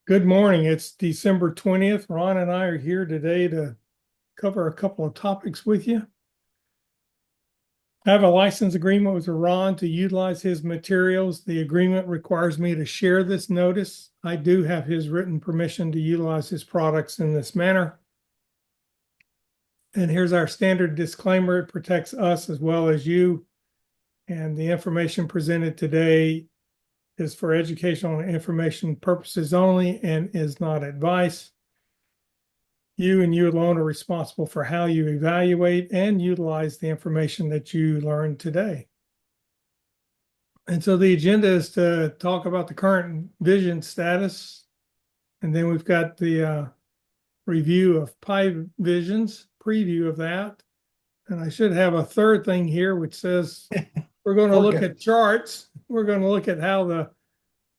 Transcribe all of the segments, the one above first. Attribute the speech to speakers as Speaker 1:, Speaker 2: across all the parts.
Speaker 1: Good morning. It's December 20th. Ron and I are here today to cover a couple of topics with you. I have a license agreement with Ron to utilize his materials. The agreement requires me to share this notice. I do have his written permission to utilize his products in this manner. And here's our standard disclaimer. It protects us as well as you. And the information presented today is for educational and information purposes only and is not advice. You and you alone are responsible for how you evaluate and utilize the information that you learned today. And so the agenda is to talk about the current vision status. And then we've got the review of Pi Visions, preview of that. And I should have a third thing here, which says we're going to look at charts. We're going to look at how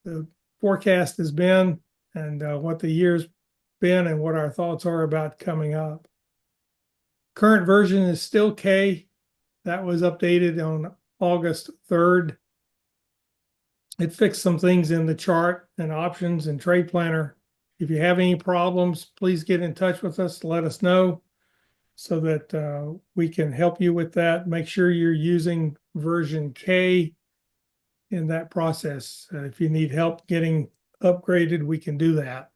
Speaker 1: the forecast has been and what the year's been and what our thoughts are about coming up. Current version is still K. That was updated on August 3rd. It fixed some things in the chart and options and trade planner. If you have any problems, please get in touch with us. Let us know so that we can help you with that. Make sure you're using version K in that process. If you need help getting upgraded, we can do that.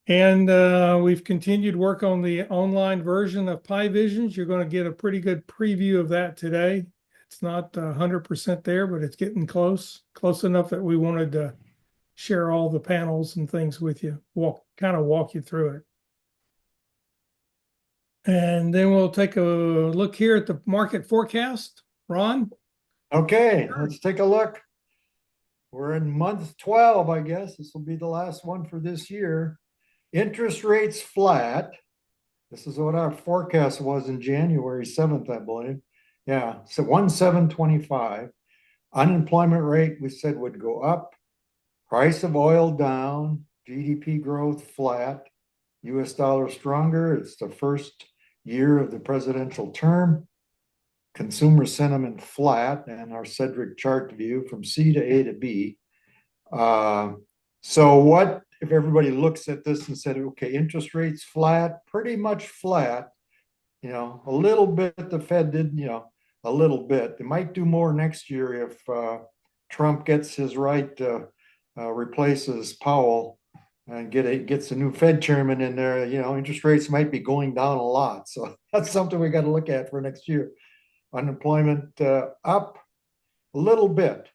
Speaker 1: And we've continued work on the online version of Pi Visions. You're going to get a pretty good preview of that today. It's not 100% there, but it's getting close enough that we wanted to share all the panels and things with you, kind of walk you through it. And then we'll take a look here at the market forecast. Ron?
Speaker 2: Okay, let's take a look. We're in month 12, I guess. This will be the last one for this year. Interest rates flat. This is what our forecast was in January 7th, I believe. Yeah, so 1,725. Unemployment rate we said would go up. Price of oil down. GDP growth flat. US dollar stronger. It's the first year of the presidential term. Consumer sentiment flat, and our Cedric chart view from C to A to B. So what if everybody looks at this and said, okay, interest rates flat, pretty much flat, a little bit, the Fed did, a little bit. They might do more next year if Trump gets his right to replaces Powell and gets a new Fed chairman in there. Interest rates might be going down a lot. So that's something we got to look at for next year. Unemployment up a little bit,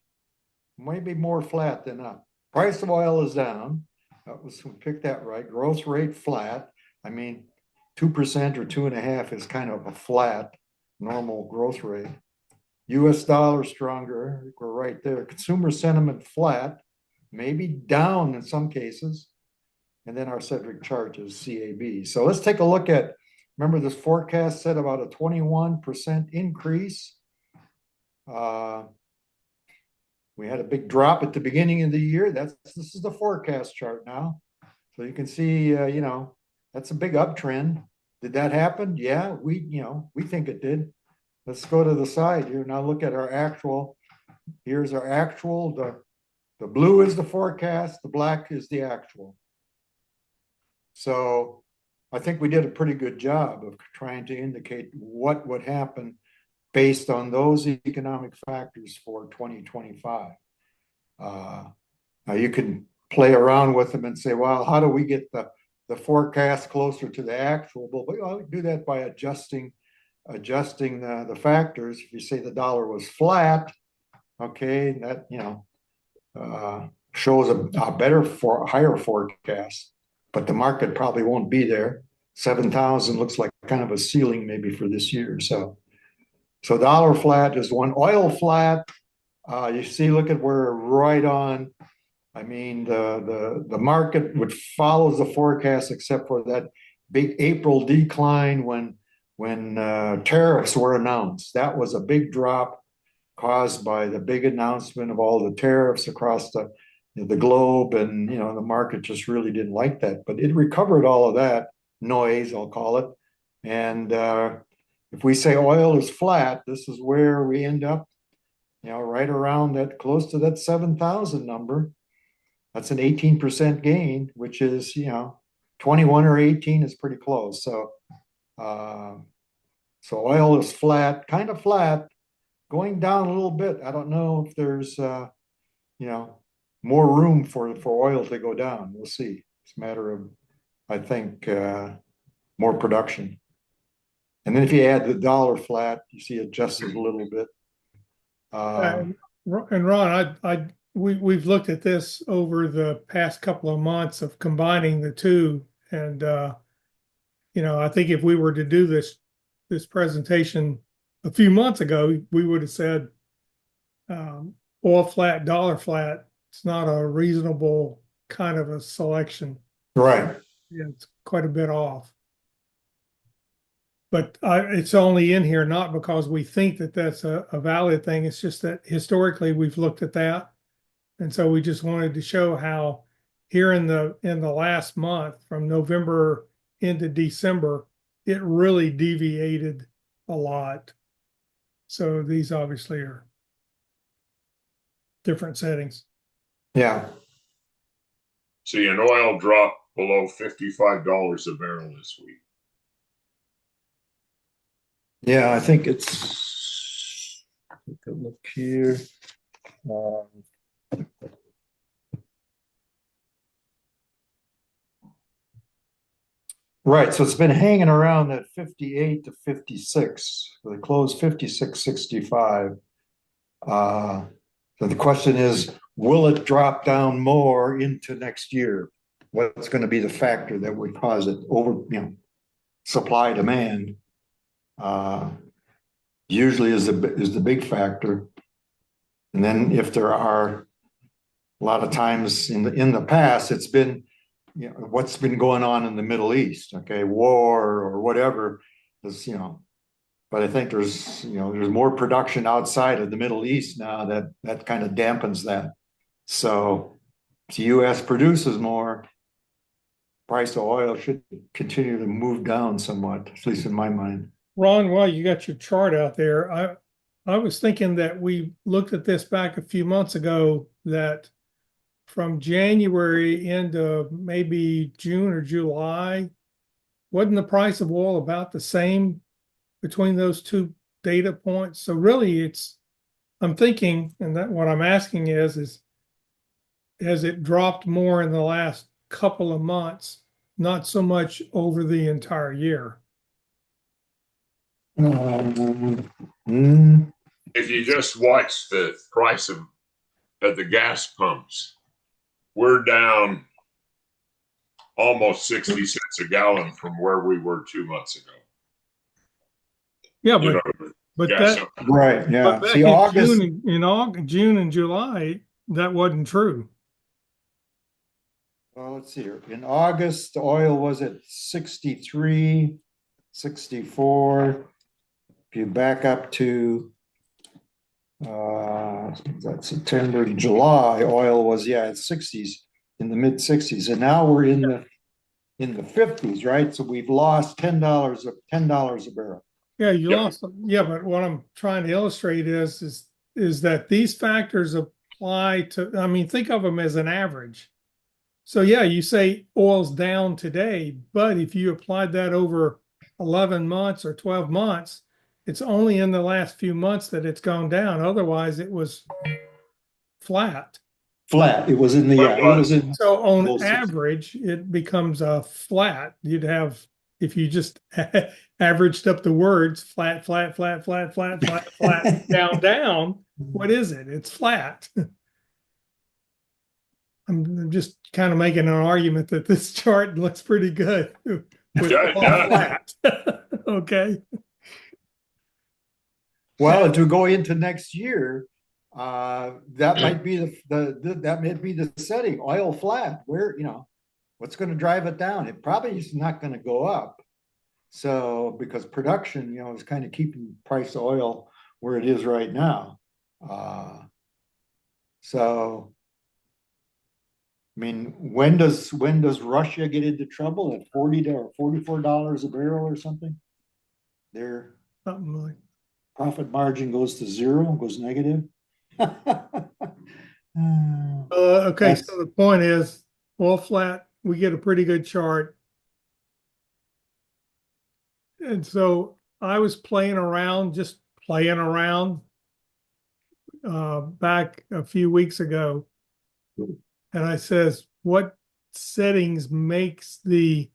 Speaker 2: maybe more flat than up. Price of oil is down. We picked that right. Growth rate flat. I mean, 2% or 2.5% is kind of a flat normal growth rate. US dollar stronger. We're right there. Consumer sentiment flat, maybe down in some cases. And then our Cedric chart is CAB. So let's take a look at, remember this forecast said about a 21% increase. We had a big drop at the beginning of the year. This is the forecast chart now. So you can see, that's a big uptrend. Did that happen? Yeah, we think it did. Let's go to the side here. Now look at our actual. Here's our actual. The blue is the forecast. The black is the actual. So I think we did a pretty good job of trying to indicate what would happen based on those economic factors for 2025. Now you can play around with them and say, well, how do we get the forecast closer to the actual? Well, we do that by adjusting the factors. If you say the dollar was flat, okay, that shows a better higher forecast, but the market probably won't be there. 7,000 looks like kind of a ceiling maybe for this year. So dollar flat is one. Oil flat, you see, look at where right on. I mean, the market would follows the forecast except for that big April decline when tariffs were announced. That was a big drop caused by the big announcement of all the tariffs across the globe, and the market just really didn't like that. But it recovered all of that noise, I'll call it, and if we say oil is flat, this is where we end up, right around that, close to that 7,000 number. That's an 18% gain, which is, 21 or 18 is pretty close. So, so oil is flat, kind of flat, going down a little bit. I don't know if there's, more room for oil to go down. We'll see. It's a matter of, I think, more production. And then if you add the dollar flat, you see it adjusted a little bit.
Speaker 1: And Ron, we've looked at this over the past couple of months of combining the two. And, I think if we were to do this presentation a few months ago, we would have said, oil flat, dollar flat. It's not a reasonable kind of a selection.
Speaker 2: Right.
Speaker 1: Yeah, it's quite a bit off. But it's only in here not because we think that that's a valid thing. It's just that historically we've looked at that, and so we just wanted to show how here in the last month, from November into December, it really deviated a lot. So these obviously are different settings.
Speaker 2: Yeah.
Speaker 3: See, an oil dropped below $55 a barrel this week.
Speaker 2: Yeah, I think it's, take a look here. Right, so it's been hanging around at 58 to 56. They closed 56.65. So the question is, will it drop down more into next year? What's going to be the factor that would cause it over, supply demand? Usually is the big factor. And then if there are a lot of times in the past, it's been, what's been going on in the Middle East, okay, war or whatever is, but I think there's more production outside of the Middle East now that kind of dampens that. So if the US produces more, price of oil should continue to move down somewhat, at least in my mind.
Speaker 1: Ron, while you got your chart out there, I was thinking that we looked at this back a few months ago, that from January into maybe June or July, wasn't the price of oil about the same between those two data points? So really I'm thinking, and that what I'm asking is has it dropped more in the last couple of months, not so much over the entire year?
Speaker 3: If you just watch the price at the gas pumps, we're down almost 60 cents a gallon from where we were 2 months ago.
Speaker 1: Yeah, but that
Speaker 2: right, yeah.
Speaker 1: But back
Speaker 2: See,
Speaker 1: in
Speaker 2: August,
Speaker 1: June and July, that wasn't true.
Speaker 2: well, let's see here. In August, the oil was at 63, 64. If you back up to that's September, July, oil was at 60s, in the mid 60s, and now we're in the 50s, right? So we've lost $10 a barrel.
Speaker 1: Yeah, you lost. Yeah, but what I'm trying to illustrate is that these factors apply to. I mean, think of them as an average. So yeah, you say oil's down today, but if you applied that over 11 months or 12 months, it's only in the last few months that it's gone down. Otherwise, it was flat.
Speaker 2: Flat. It was in the, it was in.
Speaker 1: So on average, it becomes a flat. You'd have, if you just averaged up the words, flat, flat, flat, flat, flat, flat, flat, down, down. What is it? It's flat. I'm just kind of making an argument that this chart looks pretty good with flat. Okay.
Speaker 2: Well, to go into next year, that might be that may be the setting. Oil flat. Where what's going to drive it down? It probably is not going to go up. So because production, is kind of keeping the price of oil where it is right now. So I mean, when does Russia get into trouble at $40 or $44 a barrel or something? Their
Speaker 1: something like
Speaker 2: profit margin goes to zero, goes negative.
Speaker 1: Okay,
Speaker 2: That's-
Speaker 1: so the point is, oil flat, we get a pretty good chart. And so I was playing around, just playing around back a few weeks ago. And I says, what settings makes the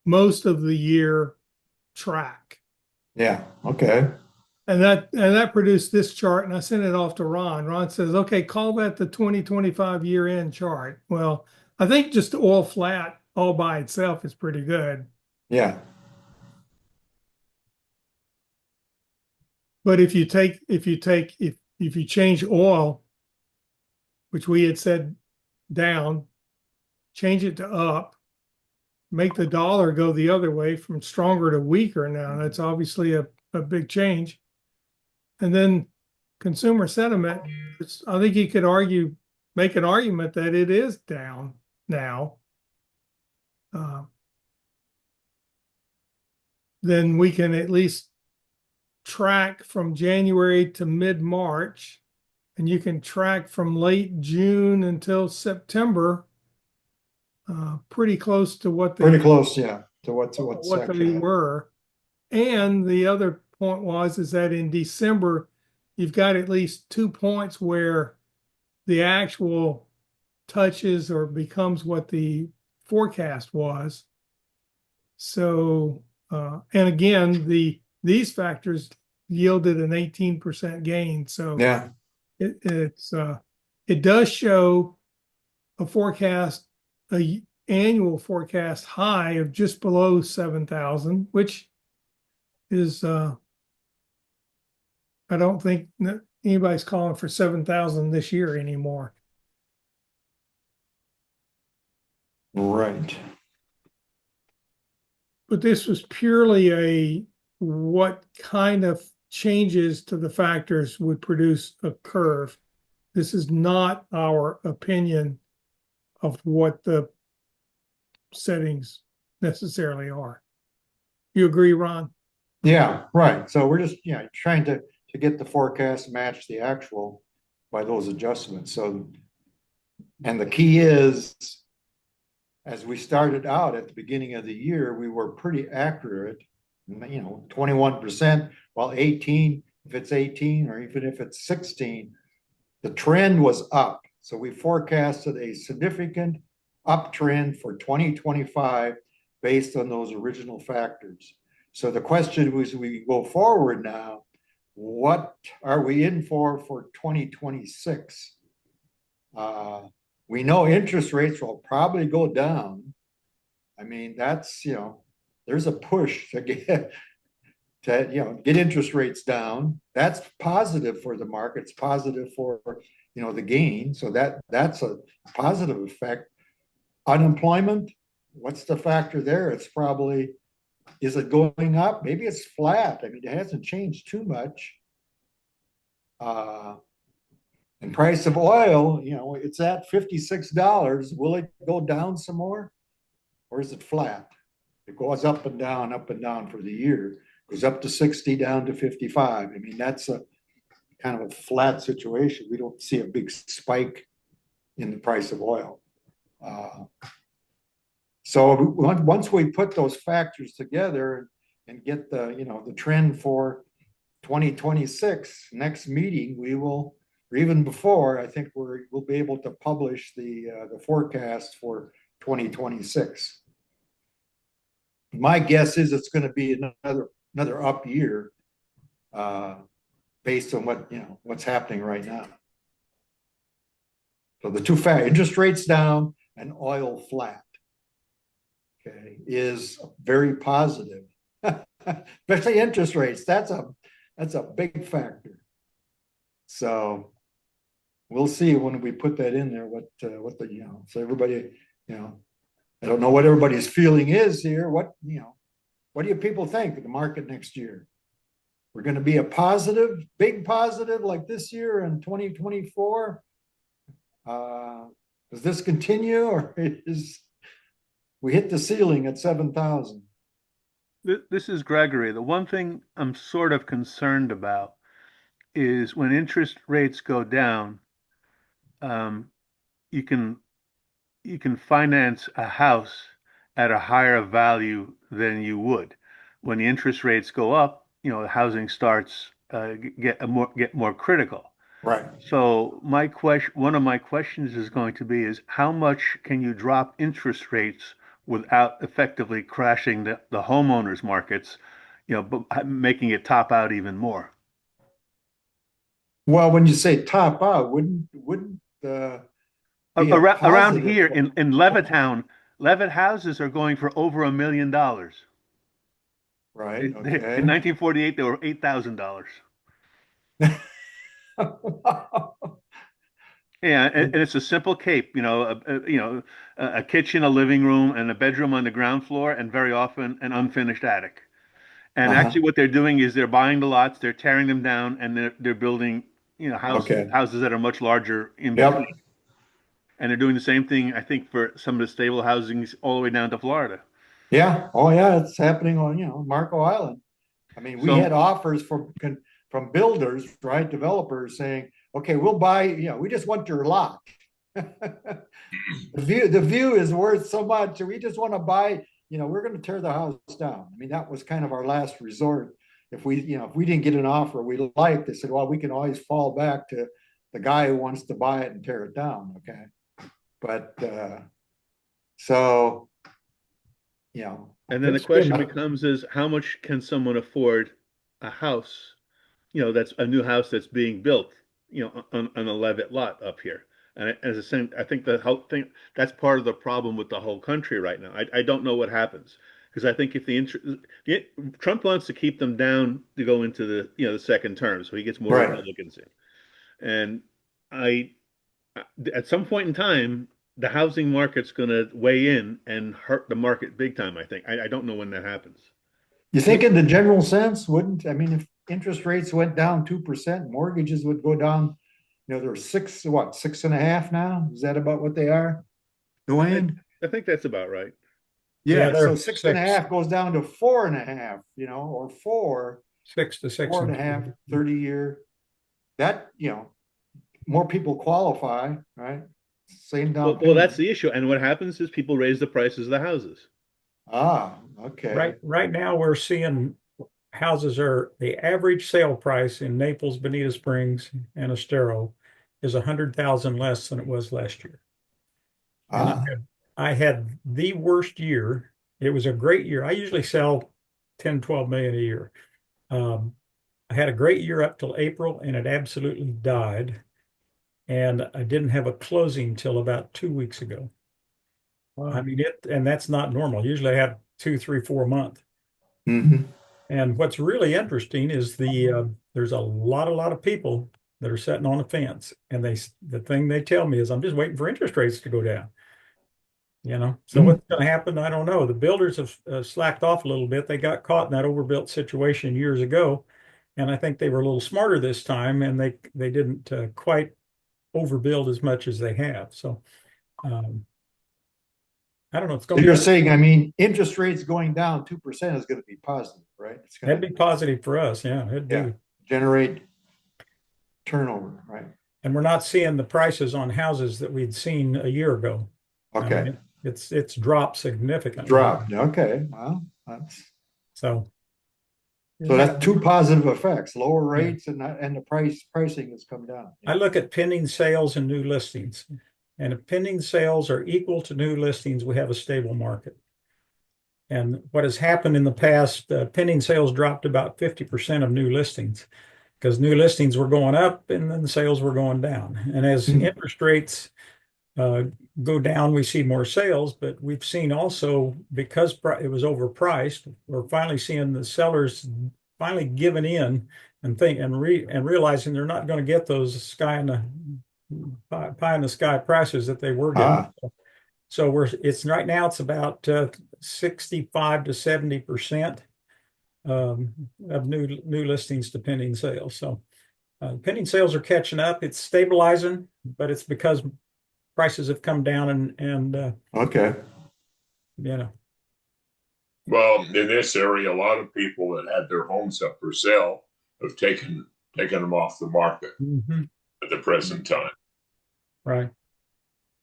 Speaker 1: most of the year track?
Speaker 2: Yeah, okay.
Speaker 1: And that produced this chart, and I sent it off to Ron. Ron says, okay, call that the 2025 year end chart. Well, I think just oil flat all by itself is pretty good.
Speaker 2: Yeah,
Speaker 1: But if you change oil, which we had said down, change it to up, make the dollar go the other way from stronger to weaker now. That's obviously a big change. And then consumer sentiment, I think you could make an argument that it is down now. Uh, then we can at least track from January to mid-March, and you can track from late June until September, pretty close to
Speaker 2: pretty close, yeah, to what's
Speaker 1: what they
Speaker 2: actually.
Speaker 1: were. And the other point is that in December, you've got at least 2 points where the actual touches or becomes what the forecast was. So, and again, these factors yielded an 18% gain. So
Speaker 2: Yeah,
Speaker 1: it does show a forecast, annual forecast high of just below 7,000, which is I don't think anybody's calling for 7,000 this year anymore.
Speaker 2: right.
Speaker 1: But this was purely what kind of changes to the factors would produce a curve. This is not our opinion of what the settings necessarily are. You agree, Ron?
Speaker 2: Yeah, right. So we're just, trying to get the forecast match the actual by those adjustments. So, and the key is, as we started out at the beginning of the year, we were pretty accurate, 21%, while 18, if it's 18 or even if it's 16, the trend was up. So we forecasted a significant uptrend for 2025 based on those original factors. So the question was, we go forward now, what are we in for 2026? We know interest rates will probably go down. I mean, that's, there's a push to get interest rates down. That's positive for the markets, positive for, the gain. So that's a positive effect. Unemployment, what's the factor there? It's probably, is it going up? Maybe it's flat. I mean, it hasn't changed too much. And price of oil, it's at $56. Will it go down some more? Or is it flat? It goes up and down for the year. Goes up to 60, down to 55. I mean, that's a kind of a flat situation. We don't see a big spike in the price of oil. So once we put those factors together and get the trend for 2026, next meeting, we will, or even before, I think we'll be able to publish the forecast for 2026. My guess is it's going to be another up year, based on what's happening right now. So the two factors, interest rates down and oil flat, okay, is very positive. Especially interest rates. That's a big factor. So we'll see when we put that in there, what the, so everybody, I don't know what everybody's feeling is here. What do you people think of the market next year? We're going to be a positive, big positive like this year in 2024. Does this continue, or is we hit the ceiling at 7,000?
Speaker 4: This is Gregory. The one thing I'm sort of concerned about is when interest rates go down, you can finance a house at a higher value than you would. When the interest rates go up, the housing starts get more critical.
Speaker 2: Right.
Speaker 4: So one of my questions is going to be is how much can you drop interest rates without effectively crashing the homeowners markets, but making it top out even more?
Speaker 2: Well, when you say top out, wouldn't be a
Speaker 4: Around
Speaker 2: positive?
Speaker 4: here in Levittown, Levitt houses are going for over $1 million.
Speaker 2: Right,
Speaker 4: In
Speaker 2: okay.
Speaker 4: 1948, they were $8,000. Yeah, and it's a simple cape, a kitchen, a living room, and a bedroom on the ground floor, and very often an unfinished attic. And
Speaker 2: Uh-huh.
Speaker 4: actually, what they're doing is they're buying the lots, they're tearing them down, and they're building,
Speaker 2: Okay.
Speaker 4: houses that are much larger in between.
Speaker 2: Yep.
Speaker 4: And they're doing the same thing, I think, for some of the stable housings all the way down to Florida.
Speaker 2: Yeah. Oh, yeah. It's happening on, Marco Island. I mean, we had
Speaker 4: So,
Speaker 2: offers from builders, right? Developers saying, okay, we'll buy, we just want your lot. The view is worth so much. We just want to buy, we're going to tear the house down. I mean, that was kind of our last resort. If we didn't get an offer we liked, they said, well, we can always fall back to the guy who wants to buy it and tear it down. Okay. But so,
Speaker 4: and then the
Speaker 1: It's been,
Speaker 4: question becomes is how much can someone afford a house, that's a new house that's being built, on a Levitt lot up here. And as a same, I think the whole thing, that's part of the problem with the whole country right now. I don't know what happens because I think if Trump wants to keep them down to go into the second term, so he gets more
Speaker 2: right.
Speaker 4: Republicans in. And I, at some point in time, the housing market's going to weigh in and hurt the market big time, I think. I don't know when that happens.
Speaker 2: You think in the general sense, wouldn't, I mean, if interest rates went down 2%, mortgages would go down, they're 6.5 now? Is that about what they are? Dwayne?
Speaker 4: I think that's about right.
Speaker 1: Yeah,
Speaker 2: Yeah,
Speaker 1: they're
Speaker 2: so six and a half goes down to 4.5, or
Speaker 1: 6 to 6
Speaker 2: 4 and a half, 30-year. That, more people qualify, right? Same down
Speaker 4: Well, that's
Speaker 2: payment.
Speaker 4: the issue. And what happens is people raise the prices of the houses.
Speaker 2: Ah, okay.
Speaker 1: Right now, we're seeing the average sale price in Naples, Bonita Springs, and Estero is 100,000 less than it was last year. And
Speaker 2: Ah,
Speaker 1: I had the worst year. It was a great year. I usually sell 10, 12 million a year. I had a great year up till April and it absolutely died. And I didn't have a closing till about 2 weeks ago. I mean, and that's not normal. Usually I have 2, 3, 4 months.
Speaker 2: mhm.
Speaker 1: And what's really interesting is there's a lot of people that are sitting on the fence, and the thing they tell me is, I'm just waiting for interest rates to go down. So what's going to happen? I don't know. The builders have slacked off a little bit. They got caught in that overbuilt situation years ago, and I think they were a little smarter this time, and they didn't quite overbuild as much as they have. So I don't know. It's
Speaker 2: So
Speaker 1: going to
Speaker 2: you're
Speaker 1: be
Speaker 2: saying, I mean, interest rates going down 2% is going to be positive, right? It's going
Speaker 1: that'd be positive for us. Yeah, it'd
Speaker 2: yeah,
Speaker 1: be.
Speaker 2: generate turnover, right?
Speaker 1: And we're not seeing the prices on houses that we'd seen a year ago. I
Speaker 2: Okay.
Speaker 1: mean, it's dropped significantly.
Speaker 2: Dropped. Okay. Well, that's
Speaker 1: So
Speaker 2: so that's two positive effects: lower rates and the pricing has come down.
Speaker 1: I look at pending sales and new listings. And if pending sales are equal to new listings, we have a stable market. And what has happened in the past, pending sales dropped about 50% of new listings because new listings were going up and then the sales were going down. And as interest rates go down, we see more sales, but we've seen also, because it was overpriced, we're finally seeing the sellers finally giving in and realizing they're not going to get those pie in the sky prices that they were getting. So right now it's about 65 to 70% of new listings to pending sales. So pending sales are catching up. It's stabilizing, but it's because prices have come down and
Speaker 2: Okay.
Speaker 3: Well, in this area, a lot of people that had their homes up for sale have taken them off the market at the present time.
Speaker 5: Right.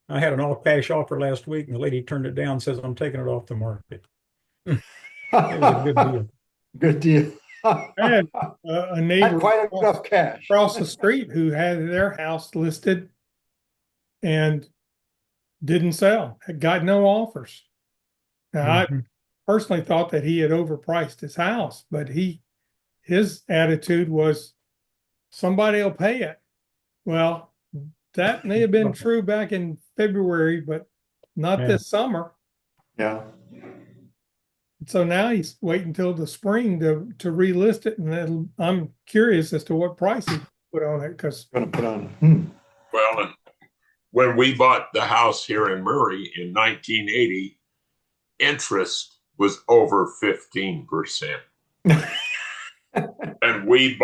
Speaker 5: I had an all cash offer last week and the lady turned it down, says I'm taking it off the market. It was a good deal.
Speaker 2: Good deal.
Speaker 1: I had a
Speaker 2: Not
Speaker 1: neighbor
Speaker 2: quite enough cash.
Speaker 1: across the street who had their house listed and didn't sell, had got no offers. Now, I
Speaker 5: Mhm.
Speaker 1: personally thought that he had overpriced his house, but his attitude was somebody will pay it. Well, that may have been true back in February, but not
Speaker 5: Yeah.
Speaker 1: this summer.
Speaker 2: Yeah.
Speaker 1: So now he's waiting until the spring to relist it, and then I'm curious as to what price he put on it because
Speaker 2: Gonna put on.
Speaker 3: Well, and when we bought the house here in Murray in 1980, interest was over 15%. And we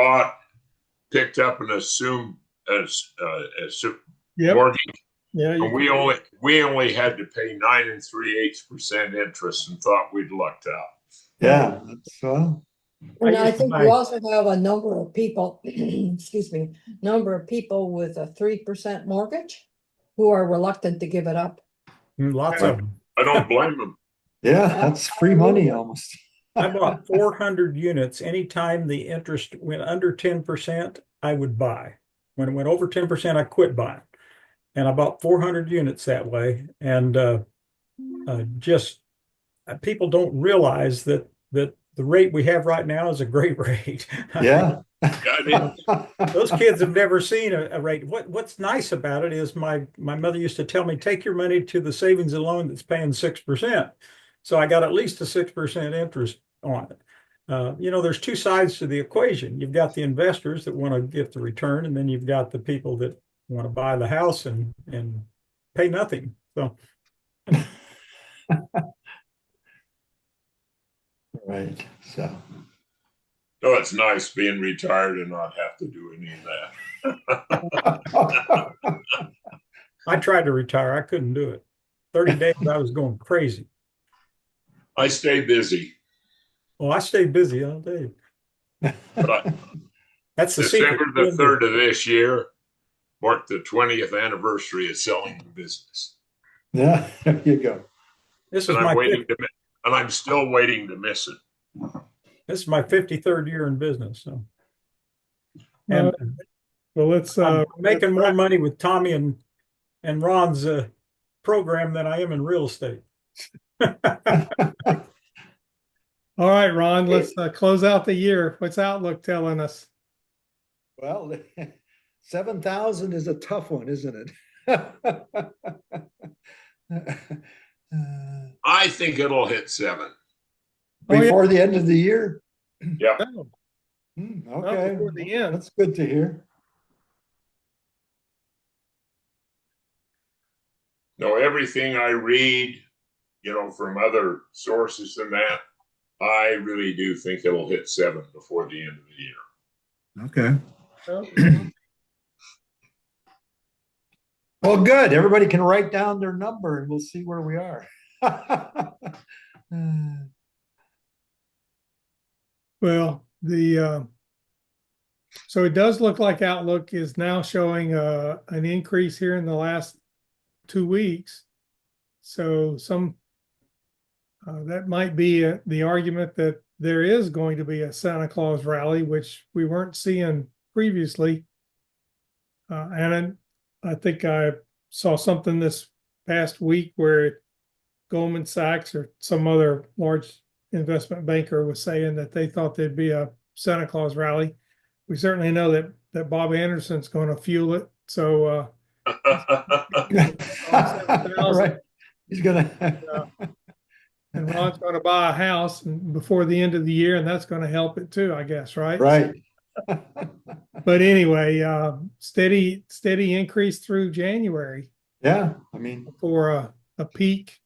Speaker 3: picked up an assumed
Speaker 1: yep,
Speaker 3: mortgage.
Speaker 1: yeah,
Speaker 3: And we only had to pay 9 3/8% interest and thought we'd lucked out.
Speaker 2: Yeah, that's
Speaker 6: And
Speaker 5: I
Speaker 6: I
Speaker 5: used to
Speaker 6: think
Speaker 5: buy-
Speaker 6: you also have a number of people, excuse me, number of people with a 3% mortgage who are reluctant to give it up.
Speaker 5: Lots of them.
Speaker 3: I don't blame them.
Speaker 2: yeah, that's free money almost.
Speaker 5: I bought 400 units. Anytime the interest went under 10%, I would buy. When it went over 10%, I quit buying. And I bought 400 units that way. And just people don't realize that the rate we have right now is a great rate.
Speaker 2: Yeah.
Speaker 5: Those kids have never seen a rate. What's nice about it is my mother used to tell me, take your money to the savings and loan that's paying 6%. So I got at least a 6% interest on it. There's two sides to the equation. You've got the investors that want to get the return, and then you've got the people that want to buy the house and pay nothing. So
Speaker 2: Right. So
Speaker 3: So it's nice being retired and not have to do any of that.
Speaker 5: I tried to retire. I couldn't do it. 30 days, I was going crazy.
Speaker 3: I stay busy.
Speaker 5: Well, I stayed busy all day.
Speaker 3: But
Speaker 5: That's the secret.
Speaker 3: December the 3rd of this year marked the 20th anniversary of selling the business.
Speaker 2: yeah, there you go.
Speaker 5: This is
Speaker 3: And
Speaker 5: my
Speaker 3: I'm still waiting to miss it.
Speaker 5: This is my 53rd year in business. So, and
Speaker 1: well, let's
Speaker 5: I'm making more money with Tommy and Ron's program than I am in real estate.
Speaker 1: all right, Ron, let's close out the year. What's Outlook telling us?
Speaker 2: Well, 7,000 is a tough one, isn't it?
Speaker 3: I think it'll hit 7.
Speaker 2: Before the end of the year?
Speaker 3: Yeah.
Speaker 1: No,
Speaker 2: Okay,
Speaker 1: before the end.
Speaker 2: that's good to hear.
Speaker 3: No, everything I read, from other sources and that, I really do think it'll hit 7 before the end of the year.
Speaker 2: Okay.
Speaker 1: Well,
Speaker 2: Well, good. Everybody can write down their number and we'll see where we are.
Speaker 1: well, so it does look like Outlook is now showing an increase here in the last 2 weeks. So that might be the argument that there is going to be a Santa Claus rally, which we weren't seeing previously. And I think I saw something this past week where Goldman Sachs or some other large investment banker was saying that they thought there'd be a Santa Claus rally. We certainly know that Bob Anderson's going to fuel it. So
Speaker 2: Right. He's gonna
Speaker 1: and Ron's going to buy a house before the end of the year, and that's going to help it too, I guess, right?
Speaker 2: right.
Speaker 1: But anyway, steady increase through January
Speaker 2: Yeah, I mean,
Speaker 1: for a peak.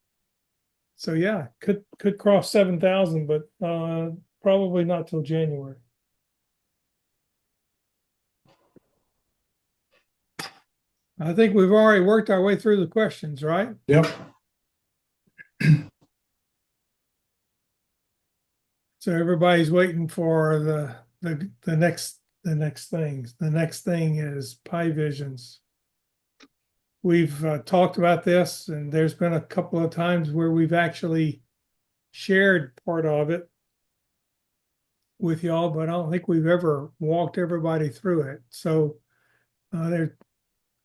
Speaker 1: So yeah, could cross 7,000, but probably not till January. I think we've already worked our way through the questions, right?
Speaker 2: yep.
Speaker 1: So everybody's waiting for the next things. The next thing is Pi Visions. we've talked about this, and there's been a couple of times where we've actually shared part of it with y'all, but I don't think we've ever walked everybody through it. So there,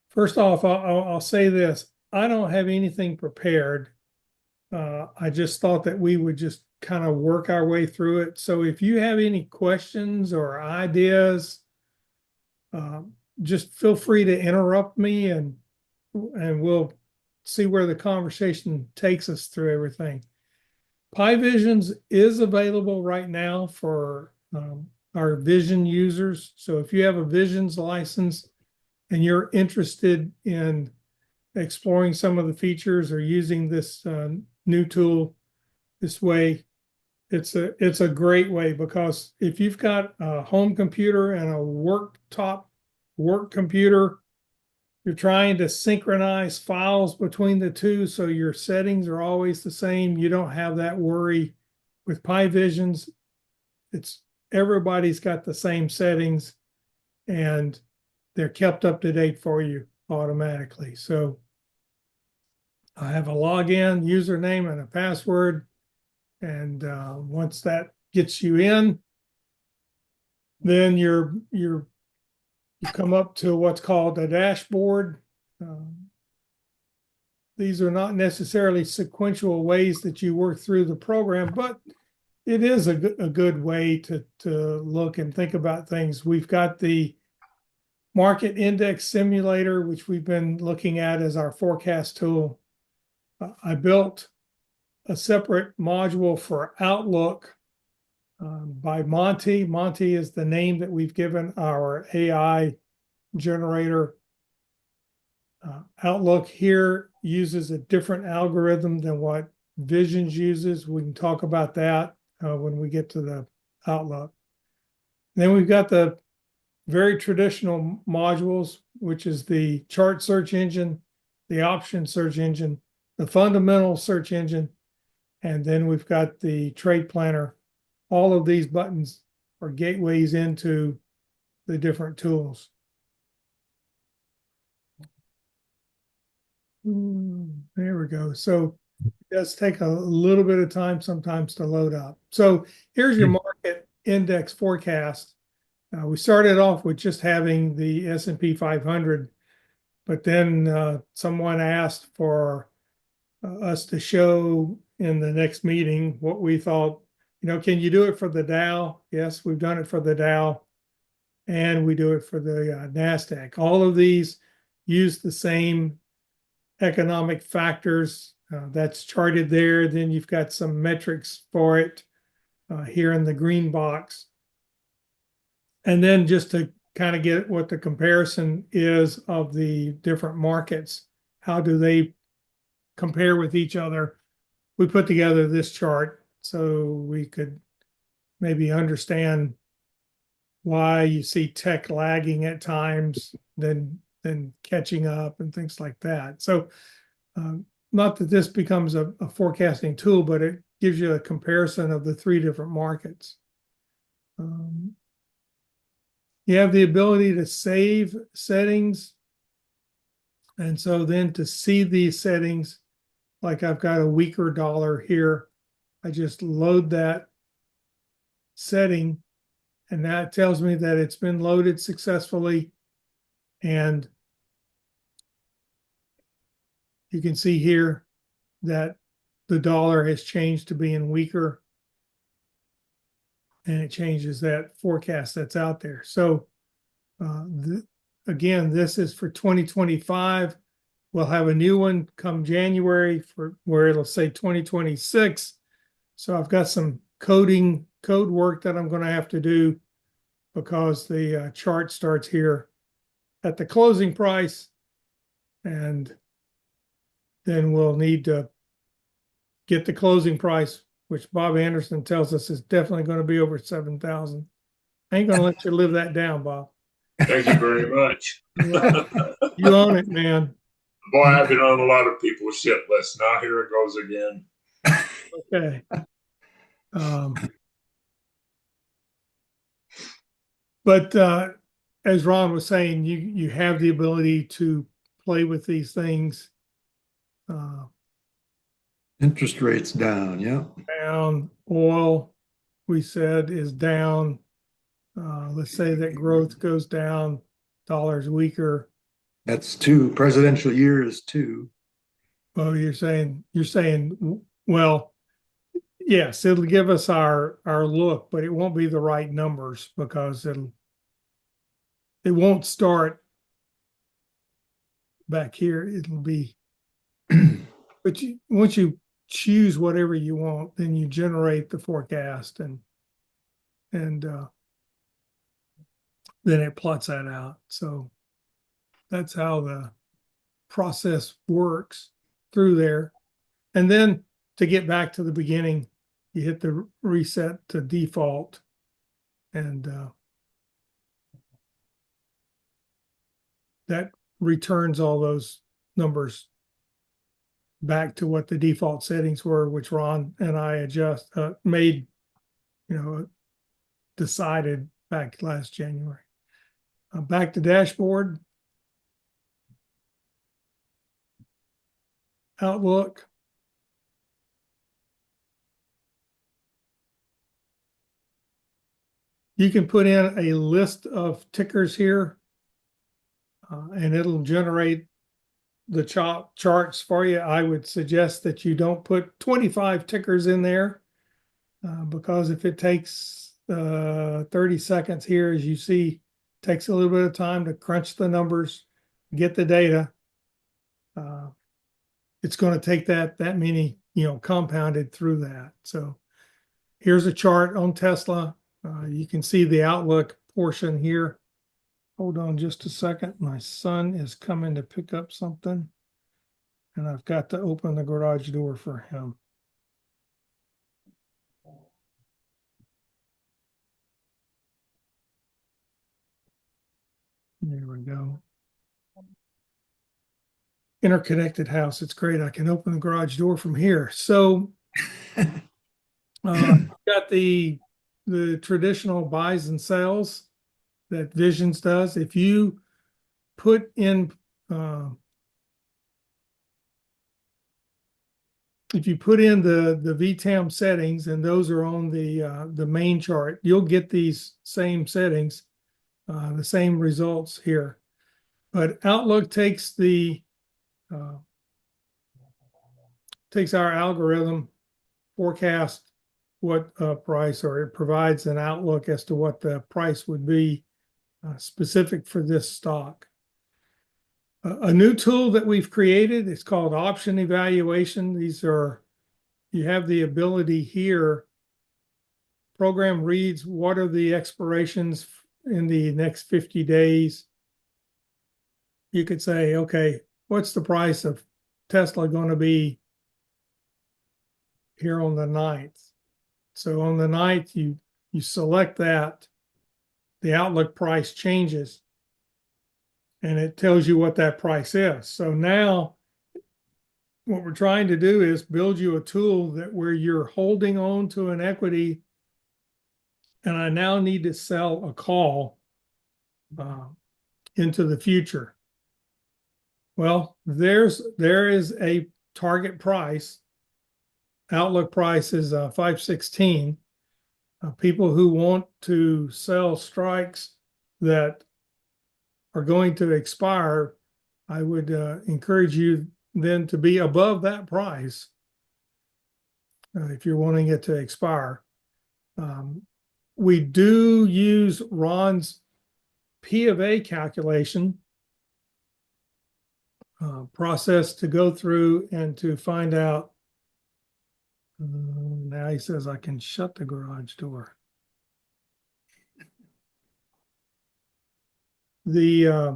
Speaker 1: first off, I'll say this. I don't have anything prepared. I just thought that we would just kind of work our way through it. So if you have any questions or ideas, just feel free to interrupt me, and we'll see where the conversation takes us through everything. Pi Visions is available right now for our Vision users. So if you have a Visions license and you're interested in exploring some of the features or using this new tool this way, it's a great way, because if you've got a home computer and a work computer, you're trying to synchronize files between the two so your settings are always the same. You don't have that worry. With Pi Visions, it's everybody's got the same settings and they're kept up to date for you automatically. So I have a login, username, and a password. And once that gets you in, then you come up to what's called a dashboard. These are not necessarily sequential ways that you work through the program, but it is a good way to look and think about things. We've got the market index simulator, which we've been looking at as our forecast tool. I built a separate module for Outlook by Monty. Monty is the name that we've given our AI generator. Outlook here uses a different algorithm than what Visions uses. We can talk about that when we get to the Outlook. Then we've got the very traditional modules, which is the chart search engine, the option search engine, the fundamental search engine, and then we've got the trade planner. All of these buttons are gateways into the different tools. There we go. So it does take a little bit of time sometimes to load up. So here's your market index forecast. We started off with just having the S&P 500, but then someone asked for us to show in the next meeting what we thought, can you do it for the Dow? Yes, we've done it for the Dow, and we do it for the NASDAQ. All of these use the same economic factors that's charted there. Then you've got some metrics for it here in the green box. And then just to kind of get what the comparison is of the different markets, how do they compare with each other? We put together this chart so we could maybe understand why you see tech lagging at times, then catching up and things like that. So not that this becomes a forecasting tool, but it gives you a comparison of the three different markets. You have the ability to save settings. And so then to see these settings, like I've got a weaker dollar here, I just load that setting, and that tells me that it's been loaded successfully. And you can see here that the dollar has changed to being weaker, and it changes that forecast that's out there. So again, this is for 2025. We'll have a new one come January for where it'll say 2026. So I've got some code work that I'm going to have to do, because the chart starts here at the closing price, and then we'll need to get the closing price, which Bob Anderson tells us is definitely going to be over 7,000. I ain't going to let you live that down, Bob.
Speaker 3: Thank you very much.
Speaker 1: You own it, man.
Speaker 3: Boy, I've been on a lot of people's shit list. Now here it goes again.
Speaker 1: Okay. But as Ron was saying, you have the ability to play with these things.
Speaker 2: Interest rates down, yeah.
Speaker 1: Down, oil, we said is down. Let's say that growth goes down, dollars weaker.
Speaker 2: That's 2. Presidential year is 2.
Speaker 1: Well, you're saying, well, yes, it'll give us our look, but it won't be the right numbers because it won't start back here. It'll be, but once you choose whatever you want, then you generate the forecast and then it plots that out. So that's how the process works through there. And then to get back to the beginning, you hit the reset to default and that returns all those numbers back to what the default settings were, which Ron and I made, decided back last January. Back to dashboard. Outlook. You can put in a list of tickers here, and it'll generate the charts for you. I would suggest that you don't put 25 tickers in there because if it takes 30 seconds here, as you see, takes a little bit of time to crunch the numbers, get the data. It's going to take that many, compounded through that. So here's a chart on Tesla. You can see the outlook portion here. Hold on just a second. My son is coming to pick up something, and I've got to open the garage door for him. There we go. Interconnected house. It's great. I can open the garage door from here. So got the traditional buys and sells that Visions does. If you put in the VTAM settings, and those are on the main chart, you'll get these same settings, the same results here. But Outlook takes our algorithm, forecast what price, or it provides an outlook as to what the price would be specific for this stock. A new tool that we've created is called option evaluation. You have the ability here, program reads what are the expirations in the next 50 days. You could say, okay, what's the price of Tesla going to be here on the 9th? So on the 9th, you select that, the outlook price changes, and it tells you what that price is. So now what we're trying to do is build you a tool where you're holding on to an equity, and I now need to sell a call into the future. Well, there is a target price. Outlook price is 516. People who want to sell strikes that are going to expire, I would encourage you then to be above that price if you're wanting it to expire. We do use Ron's P of A calculation process to go through and to find out. Now he says I can shut the garage door. This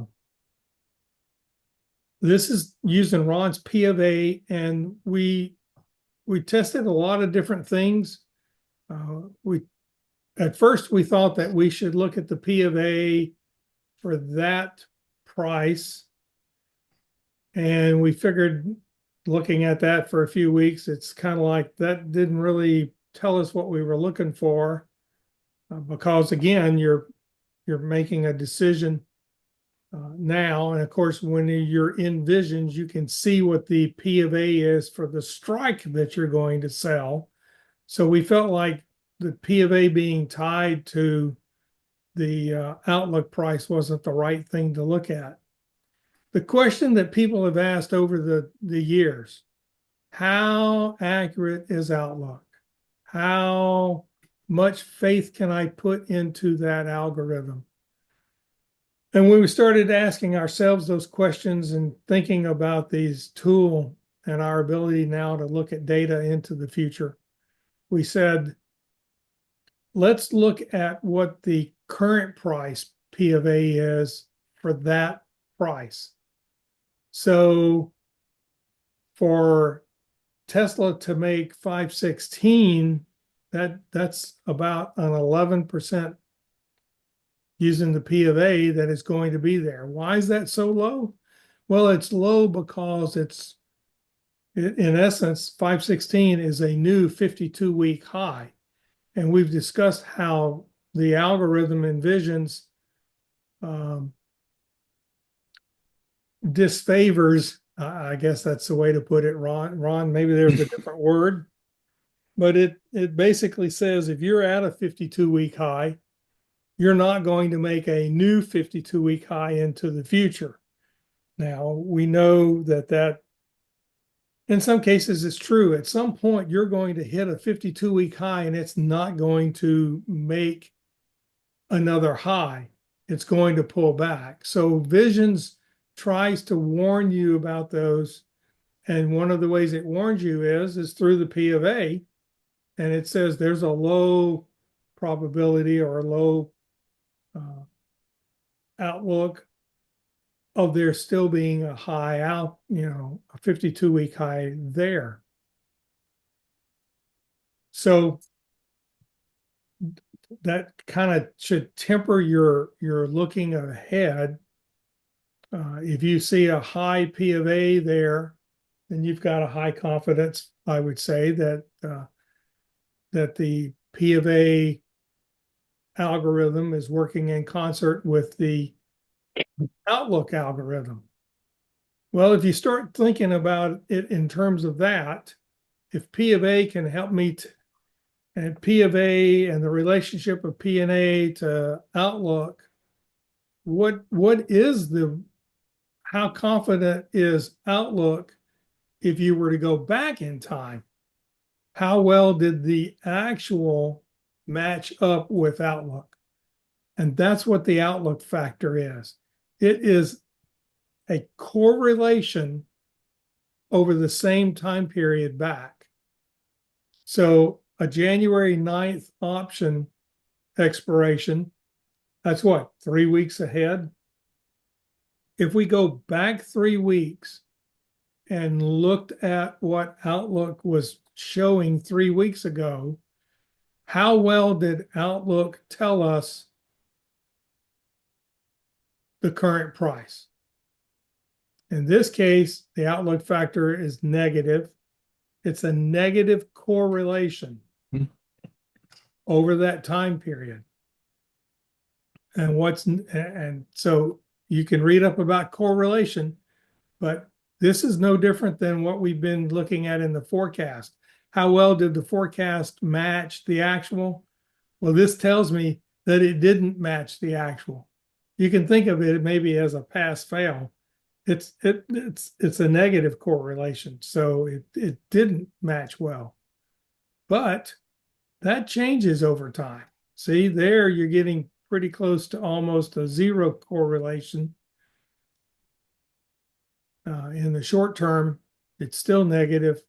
Speaker 1: is using Ron's P of A, and we tested a lot of different things. At first we thought that we should look at the P of A for that price, and we figured looking at that for a few weeks, it's kind of like that didn't really tell us what we were looking for, because again, you're making a decision now. And of course, when you're in visions, you can see what the P of A is for the strike that you're going to sell. So we felt like the P of A being tied to the outlook price wasn't the right thing to look at. The question that people have asked over the years, how accurate is outlook? How much faith can I put into that algorithm? And when we started asking ourselves those questions and thinking about these tool and our ability now to look at data into the future, we said, let's look at what the current price P of A is for that price. So for Tesla to make 516, that's about an 11% using the P of A that is going to be there. Why is that so low? Well, it's low because it's, in essence, 516 is a new 52-week high. And we've discussed how the algorithm envisions disfavors, I guess that's the way to put it, Ron, maybe there's a different word, but it basically says if you're at a 52-week high, you're not going to make a new 52-week high into the future. Now, we know that in some cases it's true. At some point, you're going to hit a 52-week high and it's not going to make another high. It's going to pull back. So Visions tries to warn you about those. And one of the ways it warns you is through the P of A. And it says there's a low probability or a low outlook of there still being a high out, a 52-week high there. So that kind of should temper your looking ahead. If you see a high P of A there, then you've got a high confidence, I would say, that the P of A algorithm is working in concert with the outlook algorithm. Well, if you start thinking about it in terms of that, if P of A can help me and P of A and the relationship of P and A to outlook, how confident is outlook if you were to go back in time? How well did the actual match up with outlook? And that's what the outlook factor is. It is a correlation over the same time period back. So a January 9th option expiration, that's what, 3 weeks ahead? If we go back 3 weeks and looked at what Outlook was showing 3 weeks ago, how well did Outlook tell us the current price? In this case, the outlook factor is negative. It's a negative correlation over that time period. And so you can read up about correlation, but this is no different than what we've been looking at in the forecast. How well did the forecast match the actual? Well, this tells me that it didn't match the actual. You can think of it maybe as a pass-fail. It's a negative correlation, so it didn't match well. But that changes over time. See, there you're getting pretty close to almost a zero correlation. In the short term, it's still negative,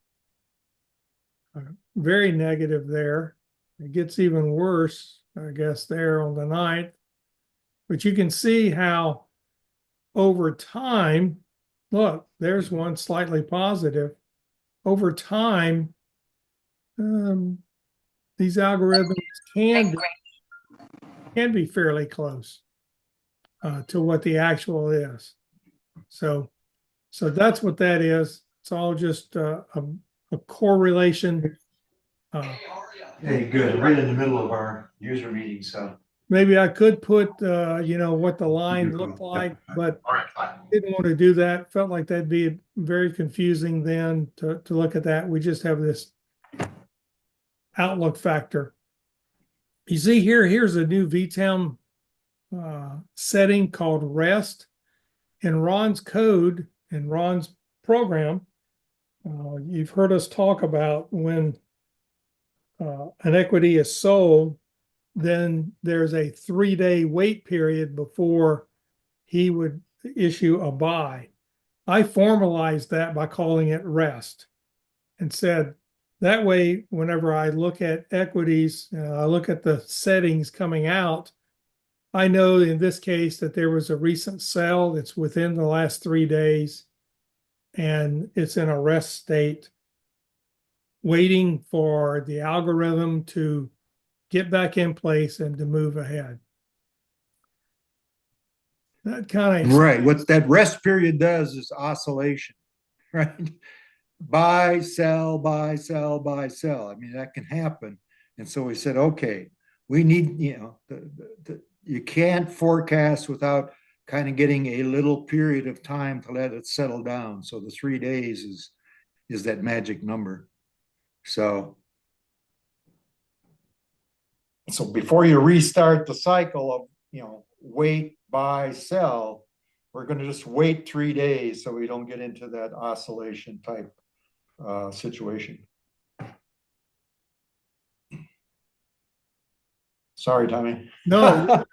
Speaker 1: very negative there. It gets even worse, I guess, there on the 9th. But you can see how over time, look, there's one slightly positive. Over time, these algorithms can be fairly close to what the actual is. So that's what that is. It's all just a correlation.
Speaker 2: Hey, good. Right in the middle of our user meeting, so
Speaker 1: maybe I could put, what the line
Speaker 2: Good
Speaker 1: looked
Speaker 2: call.
Speaker 1: like,
Speaker 2: Yep.
Speaker 1: but
Speaker 3: All right, fine.
Speaker 1: didn't want to do that. Felt like that'd be very confusing then to look at that. We just have this outlook factor. You see here, here's a new VTEM setting called REST. In Ron's code, in Ron's program, you've heard us talk about when an equity is sold, then there's a 3-day wait period before he would issue a buy. I formalized that by calling it REST and said, that way, whenever I look at equities, I look at the settings coming out, I know in this case that there was a recent sale that's within the last 3 days and it's in a rest state, waiting for the algorithm to get back in place and to move ahead. That kind of
Speaker 2: Right. What that rest period does is oscillation, right? Buy, sell, buy, sell, buy, sell. I mean, that can happen. And so we said, okay, we need, you can't forecast without kind of getting a little period of time to let it settle down. So the 3 days is that magic number. So before you restart the cycle of, wait, buy, sell, we're going to just wait 3 days so we don't get into that oscillation type situation. Sorry, Tommy.
Speaker 1: no,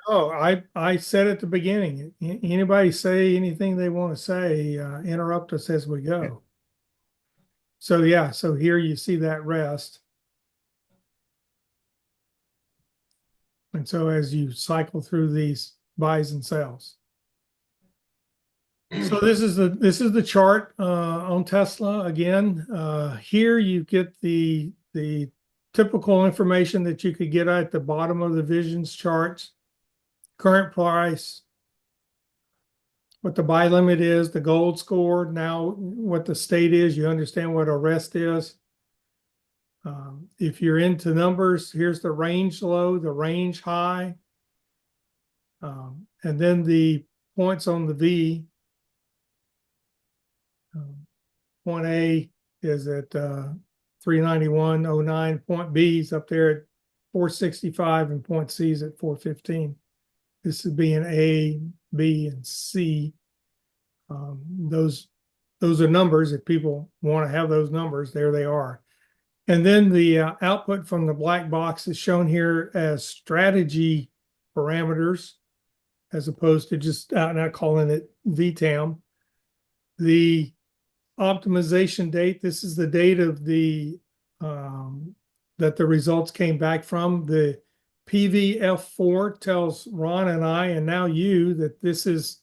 Speaker 1: I said at the beginning, anybody say anything they want to say, interrupt us as we go. So yeah, so here you see that rest. And so as you cycle through these buys and sells. So this is the chart on Tesla again. Here you get the typical information that you could get at the bottom of the visions charts. Current price, what the buy limit is, the gold score, now what the state is, you understand what a rest is. If you're into numbers, here's the range low, the range high, and then the points on the V. Point A is at 391.09. Point B is up there at 465, and point C is at 415. This is being A, B, and C. Those are numbers. If people want to have those numbers, there they are. And then the output from the black box is shown here as strategy parameters, as opposed to just out and out calling it VTAM. The optimization date, this is the date of the that the results came back from. The PVF4 tells Ron and I, and now you, that this is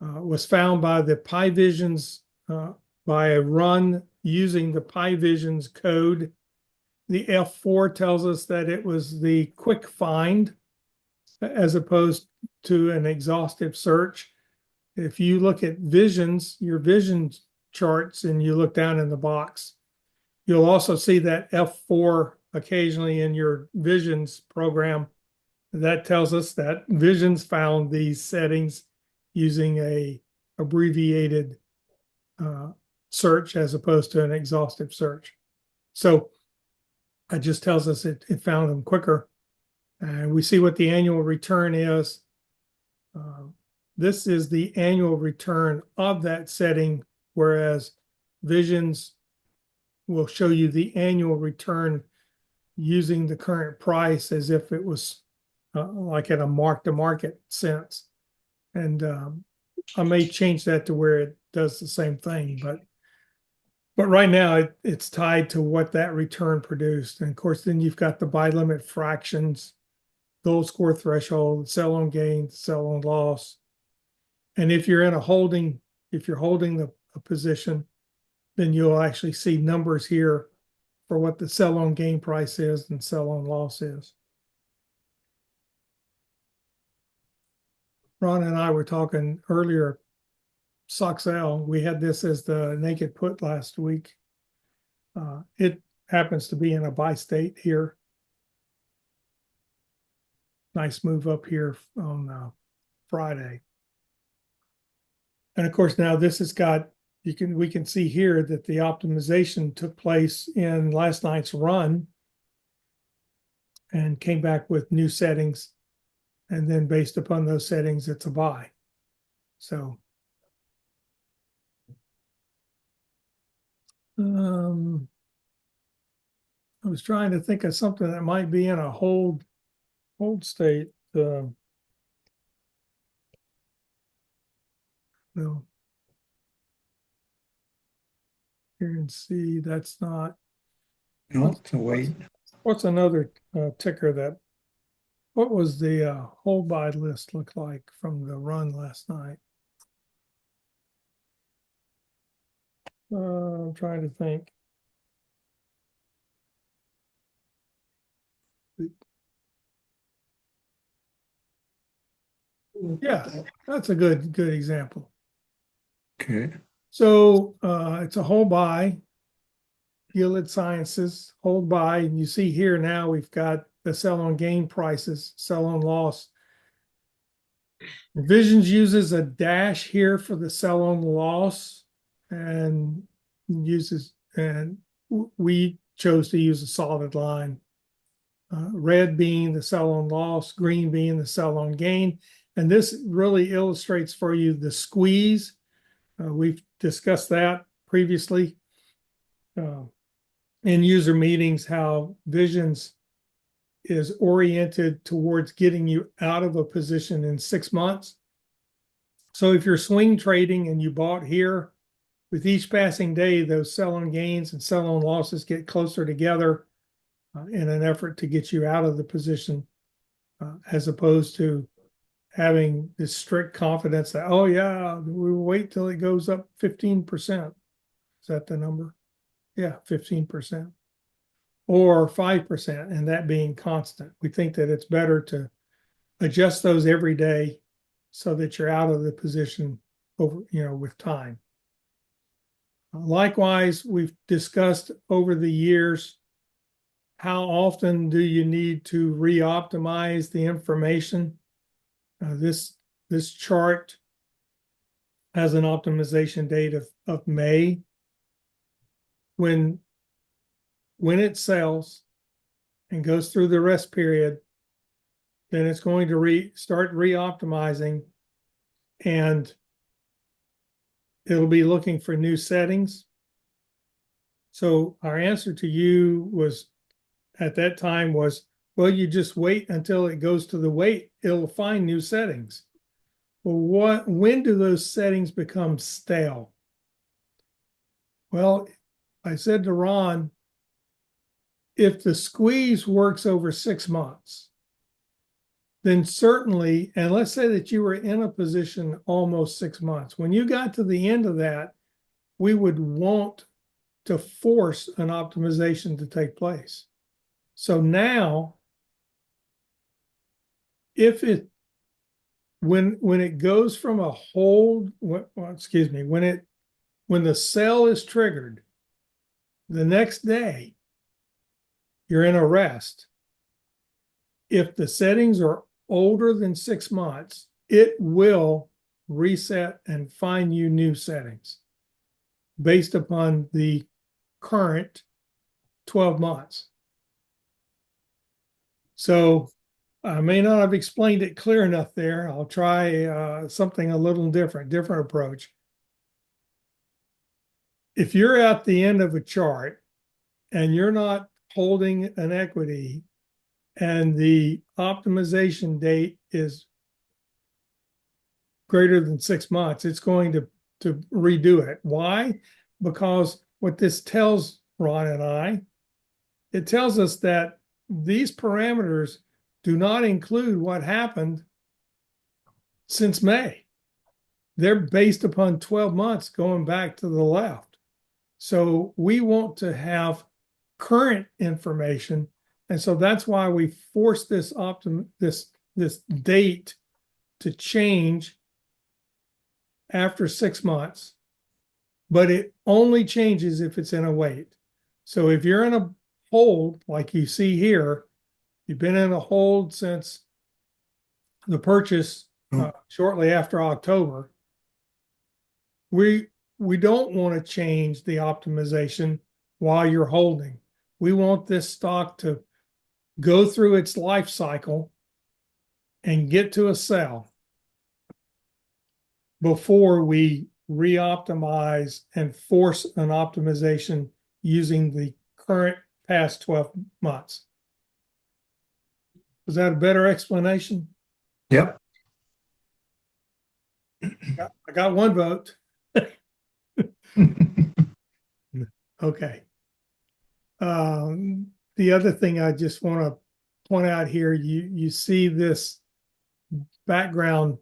Speaker 1: was found by the PyVisions by a run using the PyVisions code. The F4 tells us that it was the quick find as opposed to an exhaustive search. If you look at visions, your visions charts, and you look down in the box, you'll also see that F4 occasionally in your visions program. That tells us that visions found these settings using a abbreviated search as opposed to an exhaustive search. So it just tells us it found them quicker. And we see what the annual return is. This is the annual return of that setting, whereas visions will show you the annual return using the current price as if it was like in a mark-to-market sense. And I may change that to where it does the same thing, but right now it's tied to what that return produced. And of course, then you've got the buy limit fractions, gold score threshold, sell on gain, sell on loss. And if you're in if you're holding a position, then you'll actually see numbers here for what the sell on gain price is and sell on loss is. Ron and I were talking earlier, Soxel, we had this as the naked put last week. It happens to be in a buy state here. nice move up here on Friday. And of course, now this has got, we can see here that the optimization took place in last night's run and came back with new settings. And then based upon those settings, it's a buy. So I was trying to think of something that might be in a hold state. No. Here and see, that's not.
Speaker 7: No, to wait.
Speaker 1: What's another ticker that? What was the hold by list look like from the run last night? I'm trying to think. Yeah, that's a good example.
Speaker 7: Okay.
Speaker 1: So it's a hold by, Gilead Sciences, hold by, and you see here now we've got the sell on gain prices, sell on loss. Visions uses a dash here for the sell on loss and we chose to use a solid line. Red being the sell on loss, green being the sell on gain. And this really illustrates for you the squeeze. We've discussed that previously in user meetings, how Visions is oriented towards getting you out of a position in 6 months. So if you're swing trading and you bought here, with each passing day, those sell on gains and sell on losses get closer together in an effort to get you out of the position, as opposed to having this strict confidence that, oh yeah, we will wait till it goes up 15%. Is that the number? Yeah, 15%. Or 5%, and that being constant. We think that it's better to adjust those every day so that you're out of the position over, with time. Likewise, we've discussed over the years, how often do you need to re-optimize the information? This chart has an optimization date of May. When it sells and goes through the rest period, then it's going to start re-optimizing, and it'll be looking for new settings. So our answer to you was, at that time, was, well, you just wait until it goes to the wait. It'll find new settings. Well, when do those settings become stale? Well, I said to Ron, if the squeeze works over 6 months, then certainly, and let's say that you were in a position almost 6 months, when you got to the end of that, we would want to force an optimization to take place. So now, when it goes from a hold, when the sell is triggered, the next day, you're in a rest. If the settings are older than 6 months, it will reset and find you new settings based upon the current 12 months. So I may not have explained it clear enough there. I'll try something a little different approach. If you're at the end of a chart and you're not holding an equity and the optimization date is greater than 6 months, it's going to redo it. Why? Because what this tells Ron and I, it tells us that these parameters do not include what happened since May. They're based upon 12 months going back to the left. So we want to have current information. And so that's why we force this date to change after 6 months, but it only changes if it's in a wait. So if you're in a hold, like you see here, you've been in a hold since the purchase shortly after October, we don't want to change the optimization while you're holding. We want this stock to go through its life cycle and get to a sell before we re-optimize and force an optimization using the current past 12 months. Was that a better explanation?
Speaker 7: Yep.
Speaker 1: I got one vote. Okay. The other thing I just want to point out here, you see this background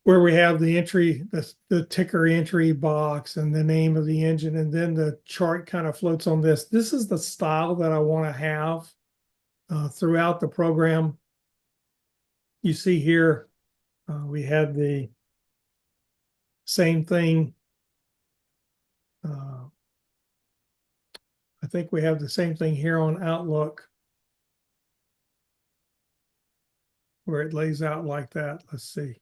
Speaker 1: where we have the entry, the ticker entry box and the name of the engine, and then the chart kind of floats on this. This is the style that I want to have throughout the program. You see here, we had the same thing. I think we have the same thing here on Outlook, where it lays out like that. Let's see.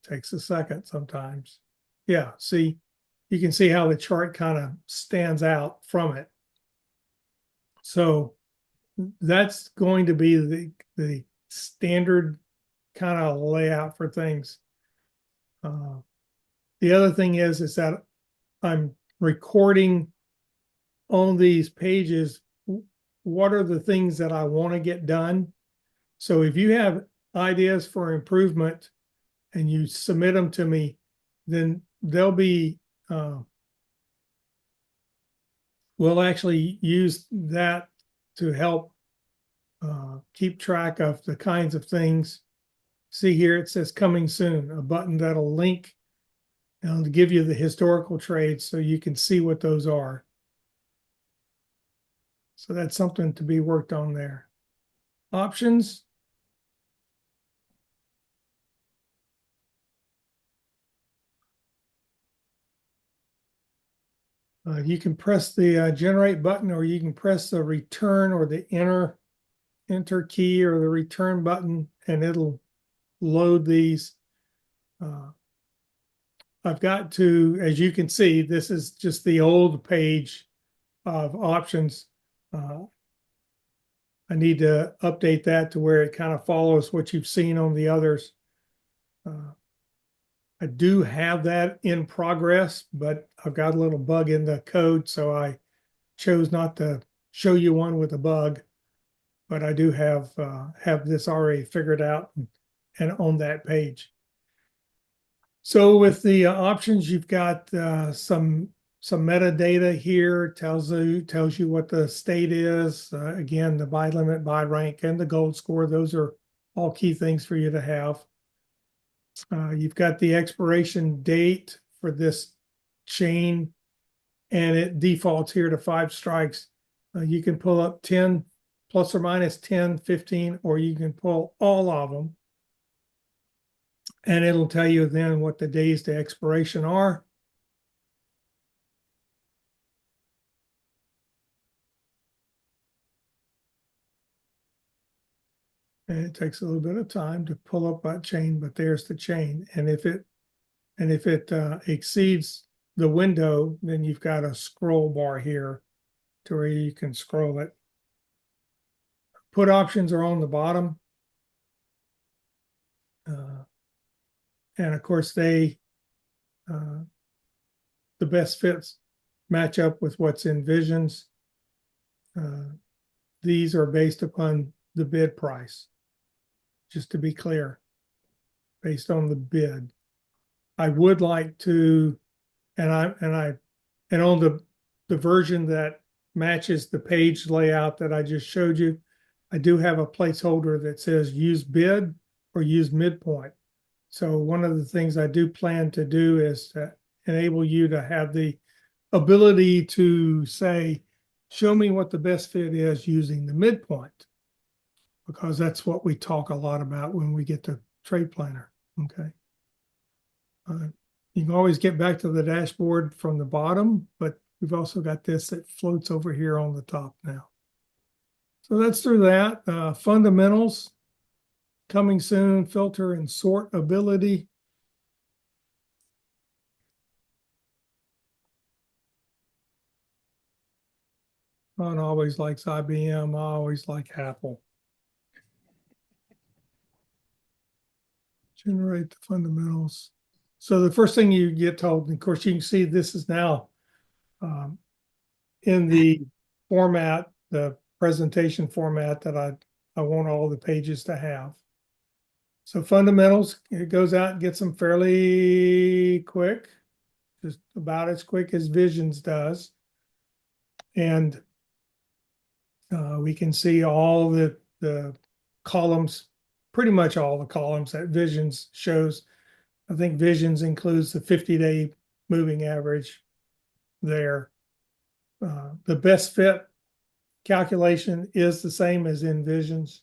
Speaker 1: Takes a second sometimes. Yeah, see, you can see how the chart kind of stands out from it. So that's going to be the standard kind of layout for things. The other thing is that I'm recording on these pages what are the things that I want to get done. So if you have ideas for improvement and you submit them to me, then they'll be, we'll actually use that to help keep track of the kinds of things. See here, it says coming soon, a button that'll link and to give you the historical trades so you can see what those are. So that's something to be worked on there. Options. You can press the generate button, or you can press the return or the enter key or the return button, and it'll load these. I've got to, as you can see, this is just the old page of options. I need to update that to where it kind of follows what you've seen on the others. I do have that in progress, but I've got a little bug in the code, so I chose not to show you one with a bug. But I do have this already figured out and on that page. So with the options, you've got some metadata here. Tells you what the state is. Again, the buy limit, buy rank, and the gold score. Those are all key things for you to have. You've got the expiration date for this chain, and it defaults here to 5 strikes. You can pull up 10, plus or minus 10, 15, or you can pull all of them. And it'll tell you then what the days to expiration are. And it takes a little bit of time to pull up that chain, but there's the chain. And if it exceeds the window, then you've got a scroll bar here to where you can scroll it. Put options are on the bottom. And of course, the best fits match up with what's in Visions. These are based upon the bid price. Just to be clear, based on the bid. I would like to, and on the version that matches the page layout that I just showed you, I do have a placeholder that says use bid or use midpoint. So one of the things I do plan to do is to enable you to have the ability to say, show me what the best fit is using the midpoint, because that's what we talk a lot about when we get to Trade Planner. Okay. You can always get back to the dashboard from the bottom, but we've also got this that floats over here on the top now. So that's through that. Fundamentals. coming soon, filter and sort ability. Ron always likes IBM. I always like Apple. Generate the fundamentals. So the first thing you get told, and of course, you can see this is now in the format, the presentation format that I want all the pages to have. So fundamentals, it goes out and gets them fairly quick, just about as quick as Visions does. And we can see all the columns, pretty much all the columns that Visions shows. I think Visions includes the 50-day moving average there. The best fit calculation is the same as in Visions.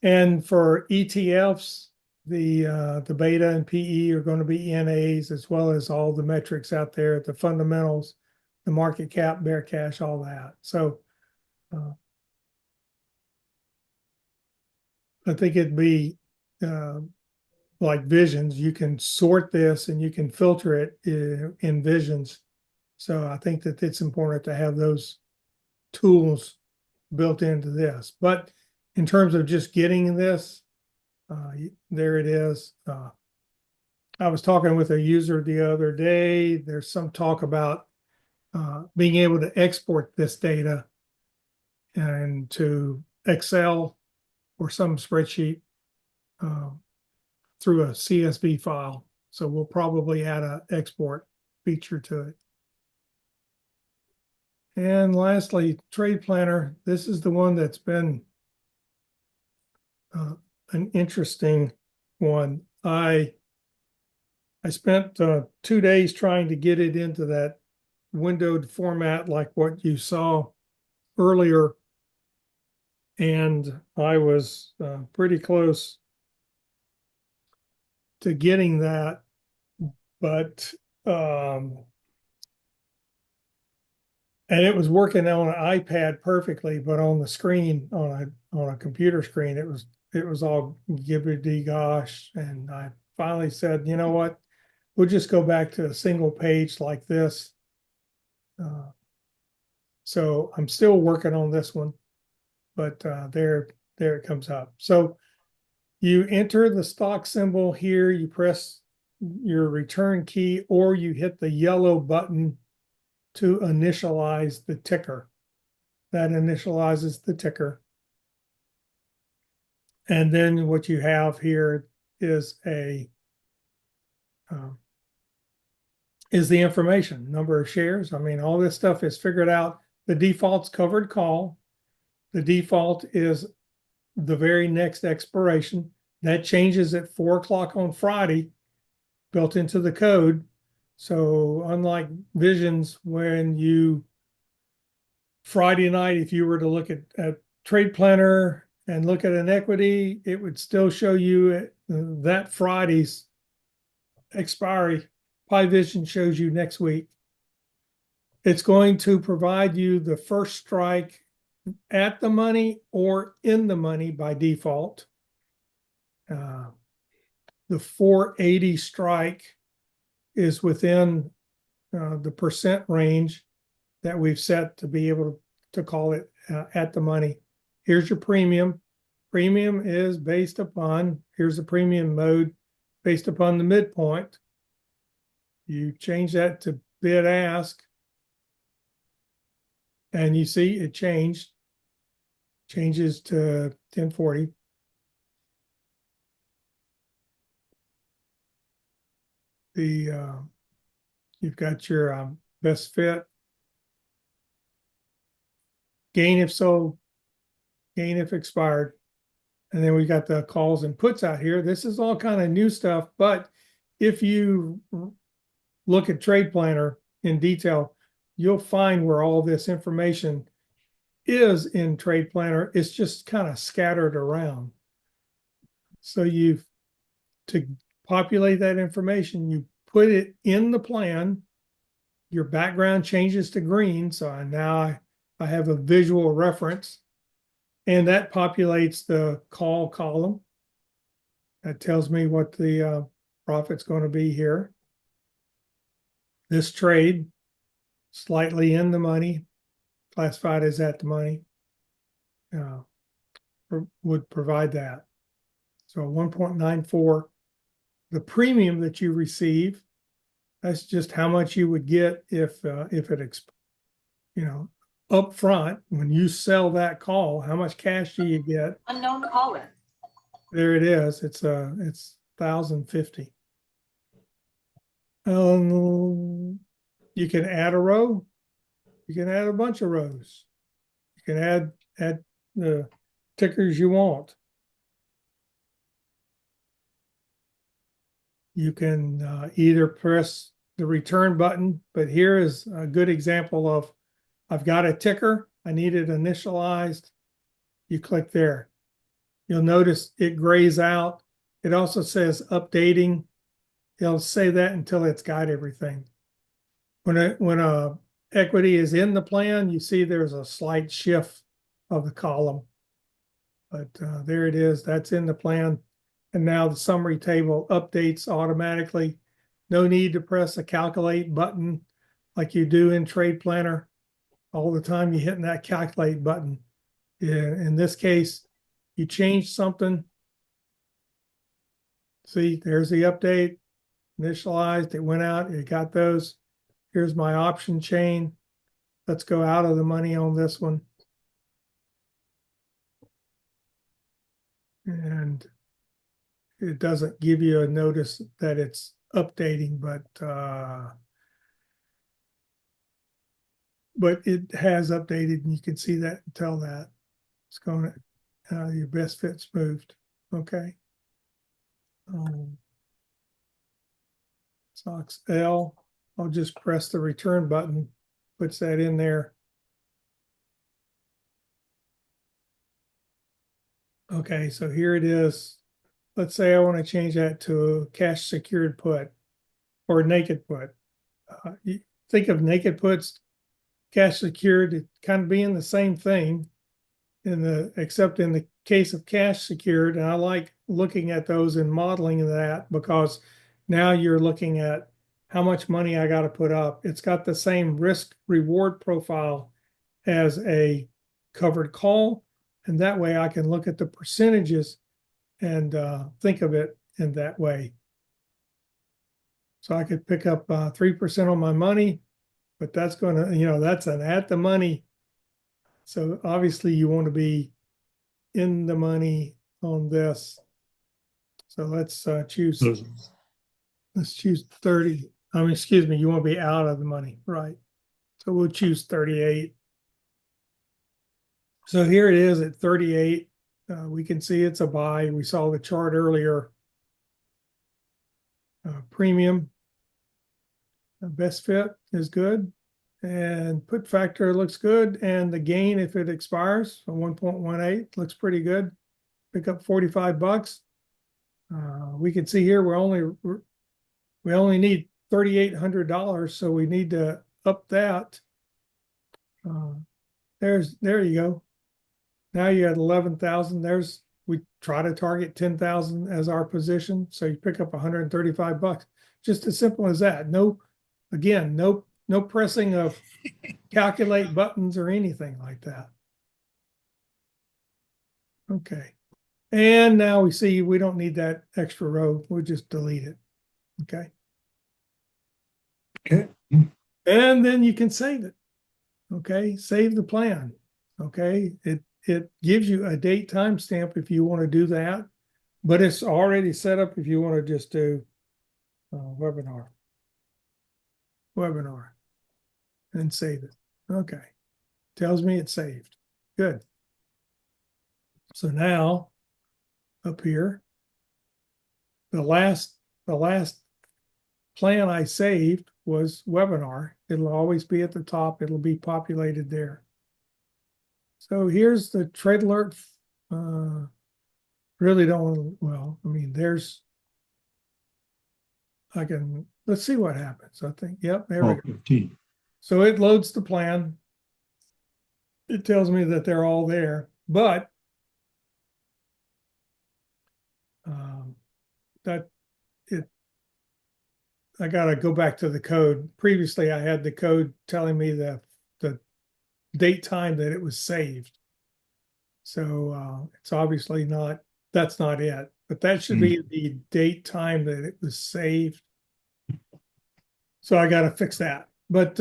Speaker 1: And for ETFs, the beta and PE are going to be NAs, as well as all the metrics out there, the fundamentals, the market cap, bear cash, all that. So I think it'd be like Visions. You can sort this and you can filter it in Visions. So I think that it's important to have those tools built into this. But in terms of just getting this, there it is. I was talking with a user the other day. There's some talk about being able to export this data and to Excel or some spreadsheet through a CSV file. So we'll probably add an export feature to it. And lastly, Trade Planner. This is the one that's been an interesting one. I spent 2 days trying to get it into that windowed format like what you saw earlier. And I was pretty close to getting that, but and it was working on an iPad perfectly, but on the screen, on a computer screen, it was all gibbity gosh. And I finally said, you know what, we'll just go back to a single page like this. So I'm still working on this one, but there it comes up. So you enter the stock symbol here, you press your return key, or you hit the yellow button to initialize the ticker. That initializes the ticker. And then what you have here is the information, number of shares. I mean, all this stuff is figured out. The default's covered call. The default is the very next expiration. That changes at 4 o'clock on Friday, built into the code. So unlike Visions, when you Friday night, if you were to look at Trade Planner and look at an equity, it would still show you that Friday's expiry. Vision shows you next week. It's going to provide you the first strike at the money or in the money by default. The 480 strike is within the percent range that we've set to be able to call it at the money. Here's your premium. Premium is based upon, here's the premium mode based upon the midpoint. You change that to bid ask, and you see it changes to 1040. You've got your best fit, gain if sold, gain if expired, and then we got the calls and puts out here. This is all kind of new stuff, but if you look at Trade Planner in detail, you'll find where all this information is in Trade Planner. It's just kind of scattered around. So to populate that information, you put it in the plan. Your background changes to green. So now I have a visual reference. And that populates the call column. That tells me what the profit's going to be here. This trade, slightly in the money, classified as at the money, would provide that. So 1.94, the premium that you receive, that's just how much you would get if it, up front, when you sell that call, how much cash do you get?
Speaker 6: Unknown caller.
Speaker 1: There it is. It's 1,050. You can add a row. You can add a bunch of rows. You can add the tickers you want. You can either press the return button, but here is a good example of, I've got a ticker, I need it initialized. You click there. You'll notice it grays out. It also says updating. It'll say that until it's got everything. When a equity is in the plan, you see there's a slight shift of the column. But there it is. That's in the plan. And now the summary table updates automatically. No need to press a calculate button like you do in Trade Planner. All the time you're hitting that calculate button. In this case, you change something. See, there's the update. Initialized, it went out, it got those. Here's my option chain. Let's go out of the money on this one. And it doesn't give you a notice that it's updating, but it has updated, and you can see that and tell that it's going to your best fit's moved. Okay. Sox L. I'll just press the return button, puts that in there. Okay, so here it is. Let's say I want to change that to a cash secured put or naked put. You think of naked puts, cash secured, it kind of being the same thing except in the case of cash secured. And I like looking at those and modeling that, because now you're looking at how much money I got to put up. It's got the same risk reward profile as a covered call. And that way I can look at the percentages and think of it in that way. So I could pick up 3% on my money, but that's going to, that's an at the money. So obviously you want to be in the money on this. So let's choose 30. Excuse me, you want to be out of the money, right? So we'll choose 38. So here it is at 38. We can see it's a buy. We saw the chart earlier. Premium, best fit is good. And put factor looks good. And the gain, if it expires, 1.18 looks pretty good. Pick up $45. We can see here we only need $3,800, so we need to up that. There you go. Now you had 11,000. We try to target 10,000 as our position, so you pick up $135. Just as simple as that. No pressing of calculate buttons or anything like that. Okay. And now we see we don't need that extra row. We'll just delete it. Okay.
Speaker 7: Okay.
Speaker 1: And then you can save it. Okay. Save the plan. Okay. It gives you a date timestamp if you want to do that, but it's already set up if you want to just do webinar and save it. Okay. Tells me it's saved. Good. So now up here, the last plan I saved was webinar. It'll always be at the top. It'll be populated there. So here's the trade alert. Really don't, well, I mean, let's see what happens. I think, yep, there we go.
Speaker 7: 15.
Speaker 1: So it loads the plan. It tells me that they're all there, but that it, I gotta go back to the code. Previously, I had the code telling me the date time that it was saved. So it's obviously not, that's not it, but that should be the date time that it was saved. So I gotta fix that. But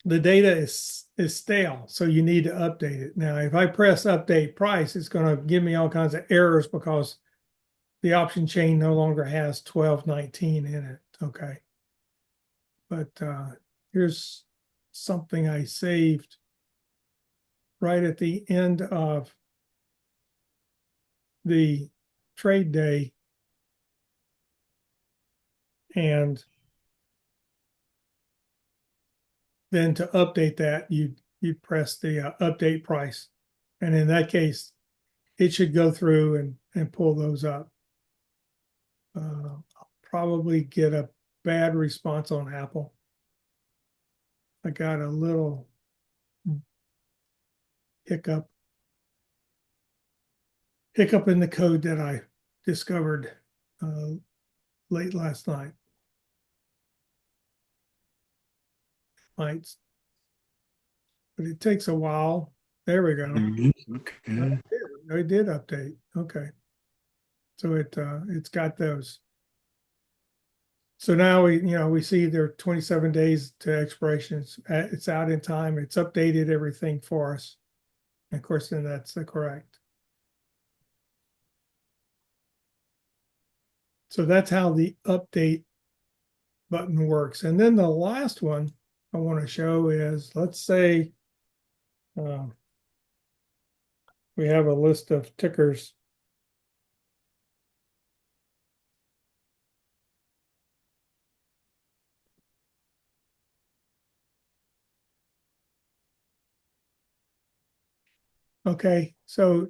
Speaker 1: the data is stale, so you need to update it. Now, if I press update price, it's going to give me all kinds of errors because the option chain no longer has 1219 in it. Okay. But here's something I saved right at the end of the trade day. And then to update that, you press the update price. And in that case, it should go through and pull those up. I'll probably get a bad response on Apple. I got a little hiccup in the code that I discovered late last night. But it takes a while. There we go.
Speaker 7: Okay.
Speaker 1: It did update. Okay. So it's got those. So now we see there are 27 days to expiration. It's out in time. It's updated everything for us. And of course, then that's the correct. So that's how the update button works. And then the last one I want to show is, let's say we have a list of tickers. Okay, so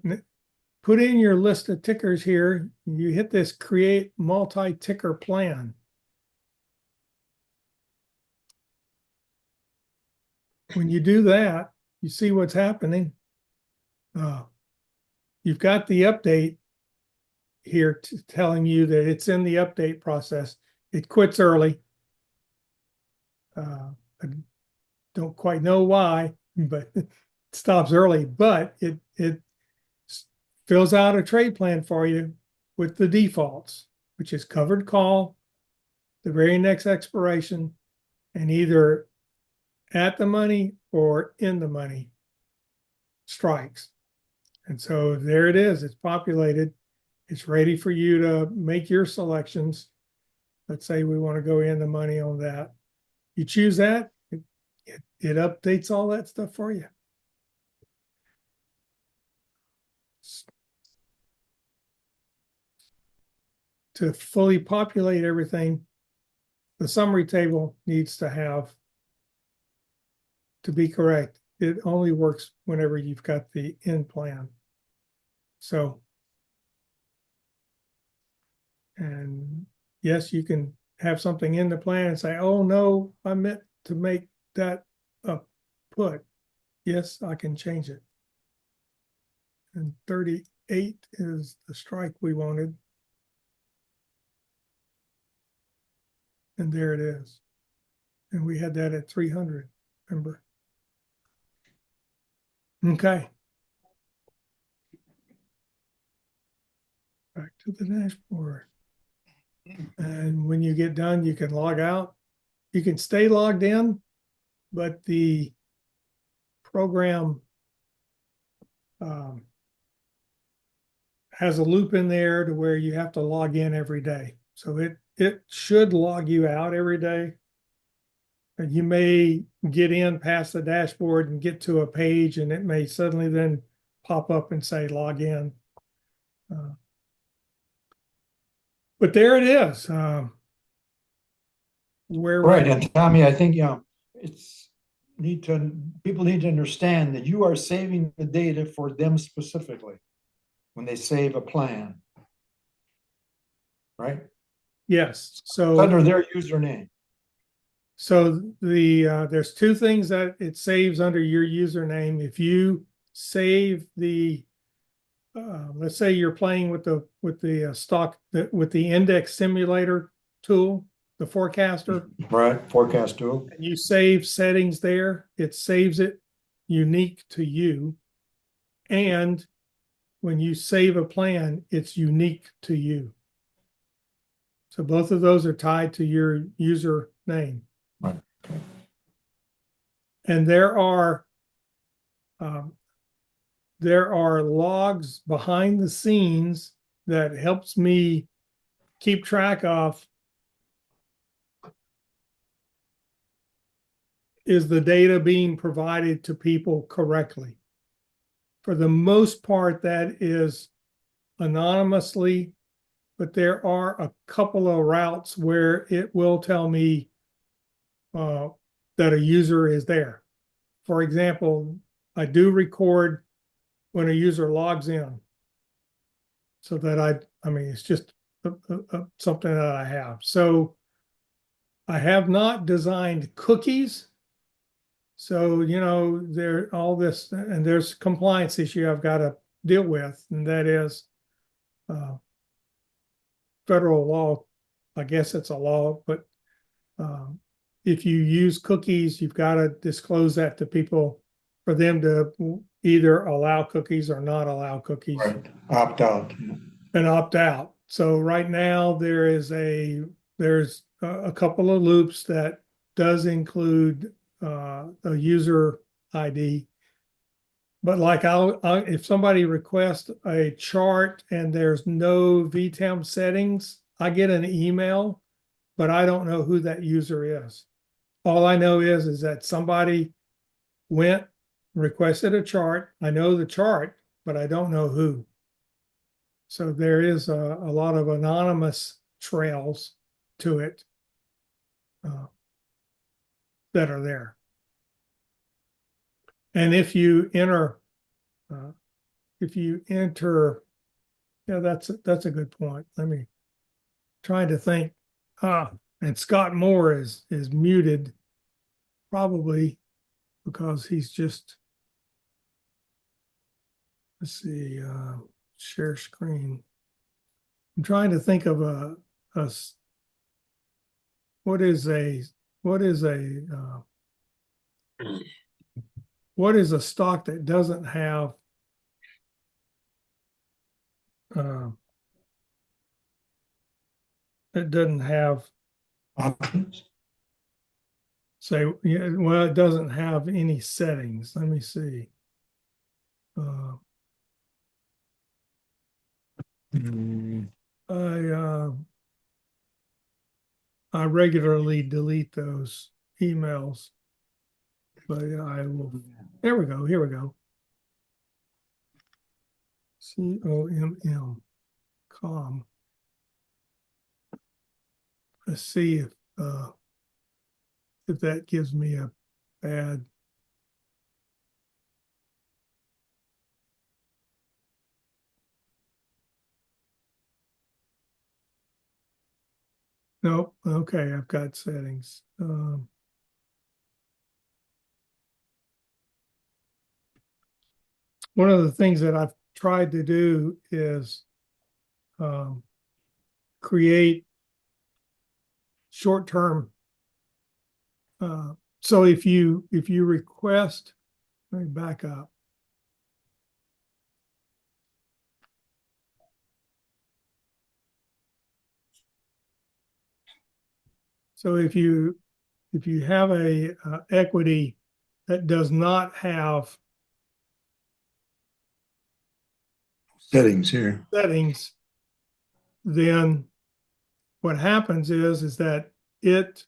Speaker 1: put in your list of tickers here. You hit this create multi-ticker plan. When you do that, you see what's happening. You've got the update here telling you that it's in the update process. It quits early. I don't quite know why, but it stops early. But it fills out a trade plan for you with the defaults, which is covered call, the very next expiration, and either at the money or in the money strikes. And so there it is. It's populated. It's ready for you to make your selections. Let's say we want to go in the money on that. You choose that, it updates all that stuff for you. To fully populate everything, the summary table needs to be correct. It only works whenever you've got the in plan. So, and yes, you can have something in the plan and say, oh no, I meant to make that a put. Yes, I can change it. And 38 is the strike we wanted. And there it is. And we had that at 300, remember? Okay. Back to the dashboard. And when you get done, you can log out. You can stay logged in, but the program has a loop in there to where you have to log in every day. So it should log you out every day. And you may get in past the dashboard and get to a page, and it may suddenly then pop up and say log in. But there it is.
Speaker 2: Right, and Tommy, I think, people need to understand that you are saving the data for them specifically when they save a plan. Right?
Speaker 1: Yes. So
Speaker 2: under their username.
Speaker 1: So there's two things that it saves under your username. If you save the let's say you're playing with the stock, with the index simulator tool, the forecaster,
Speaker 2: Right, forecast tool.
Speaker 1: and you save settings there, it saves it unique to you. And when you save a plan, it's unique to you. So both of those are tied to your user name.
Speaker 2: Right.
Speaker 1: And there are logs behind the scenes that helps me keep track of, is the data being provided to people correctly? For the most part, that is anonymously, but there are a couple of routes where it will tell me that a user is there. For example, I do record when a user logs in, so that I mean, it's just something that I have. So I have not designed cookies. So, you know, there all this, and there's compliance issue I've got to deal with, and that is federal law. I guess it's a law, but if you use cookies, you've got to disclose that to people for them to either allow cookies or not allow cookies.
Speaker 2: Right, opt out.
Speaker 1: And opt out. So right now there's a couple of loops that does include a user ID. But like if somebody requests a chart and there's no VTEM settings, I get an email, but I don't know who that user is. All I know is that somebody went, requested a chart. I know the chart, but I don't know who. So there is a lot of anonymous trails to it that are there. And if you enter, yeah, that's a good point. Let me try to think. And Scott Moore is muted, probably because he's just, let's see, share screen. I'm trying to think of what is a stock that doesn't have
Speaker 2: Options.
Speaker 1: say, yeah, well, it doesn't have any settings. Let me see. I regularly delete those emails, but I will. There we go. Here we go. COMM. Let's see if that gives me a bad. Nope. Okay, I've got settings. One of the things that I've tried to do is create short-term. So if you request, let me back up. So if you have a equity that does not have
Speaker 7: Settings here.
Speaker 1: settings, then what happens is that it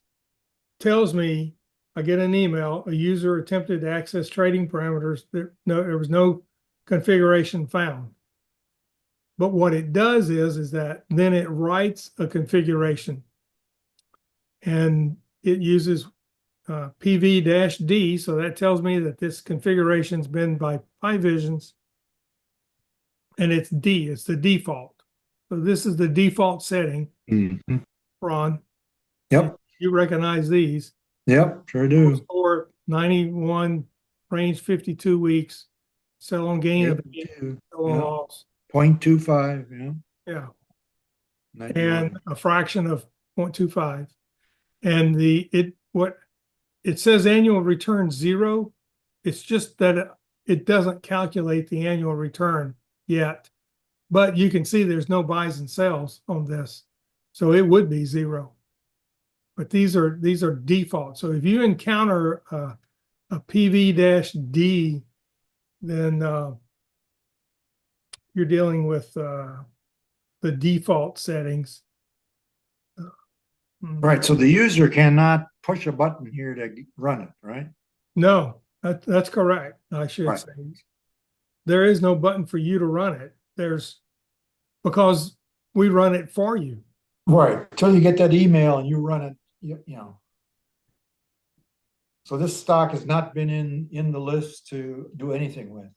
Speaker 1: tells me, I get an email, a user attempted to access trading parameters. There was no configuration found. But what it does is that then it writes a configuration, and it uses PV-D. So that tells me that this configuration's been by PyVisions, and it's D, it's the default. So this is the default setting,
Speaker 7: Mhm.
Speaker 1: Ron.
Speaker 7: Yep,
Speaker 1: You recognize these.
Speaker 7: yep, sure do.
Speaker 1: Score 91, range 52 weeks, sell on gain of 8, sell on
Speaker 7: Yeah.
Speaker 1: loss.
Speaker 7: 0.25, yeah.
Speaker 1: Yeah.
Speaker 7: 91.
Speaker 1: And a fraction of 0.25. And what it says annual return 0. It's just that it doesn't calculate the annual return yet. But you can see there's no buys and sells on this. So it would be 0. But these are default. So if you encounter a PV-D, then you're dealing with the default settings.
Speaker 7: Right, so the user cannot push a button here to run it, right?
Speaker 1: No, that's correct. I should
Speaker 7: Right.
Speaker 1: say there is no button for you to run it. Because we run it for you.
Speaker 2: Right, till you get that email and you run it, you know. So this stock has not been in the list to do anything with.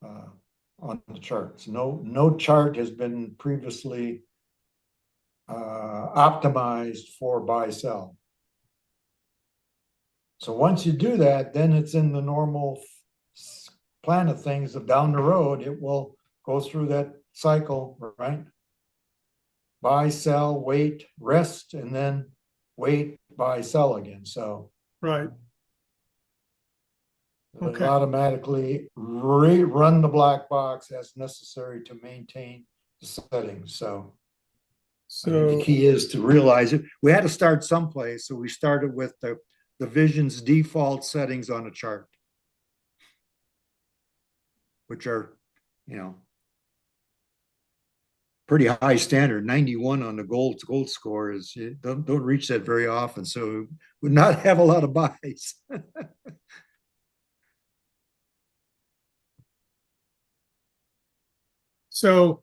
Speaker 2: On the charts. No chart has been previously optimized for buy sell. So once you do that, then it's in the normal plan of things of down the road, it will go through that cycle, right? Buy, sell, wait, rest, and then wait, buy, sell again. So
Speaker 1: Right.
Speaker 2: it'll
Speaker 1: Okay.
Speaker 2: automatically rerun the black box as necessary to maintain the settings. So
Speaker 7: I think the key is to realize it. We had to start someplace, so we started with the Vision's default settings on a chart, which are, pretty high standard. 91 on the gold score is don't reach that very often, so would not have a lot of buys.
Speaker 1: So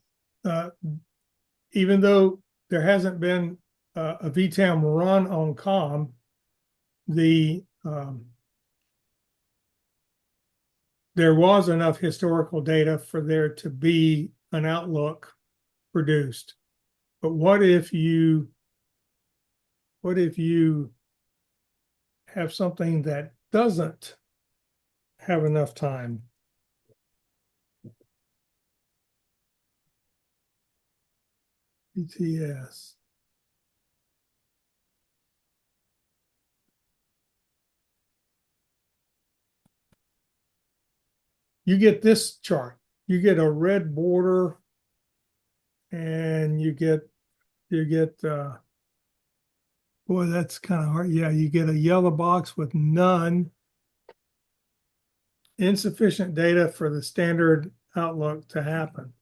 Speaker 1: even though there hasn't been a VTAM run on COM, there was enough historical data for there to be an outlook produced. But what if you have something that doesn't have enough time? BTS. You get this chart. You get a red border, and you get boy, that's kind of hard. Yeah, you get a yellow box with none. Insufficient data for the standard outlook to happen.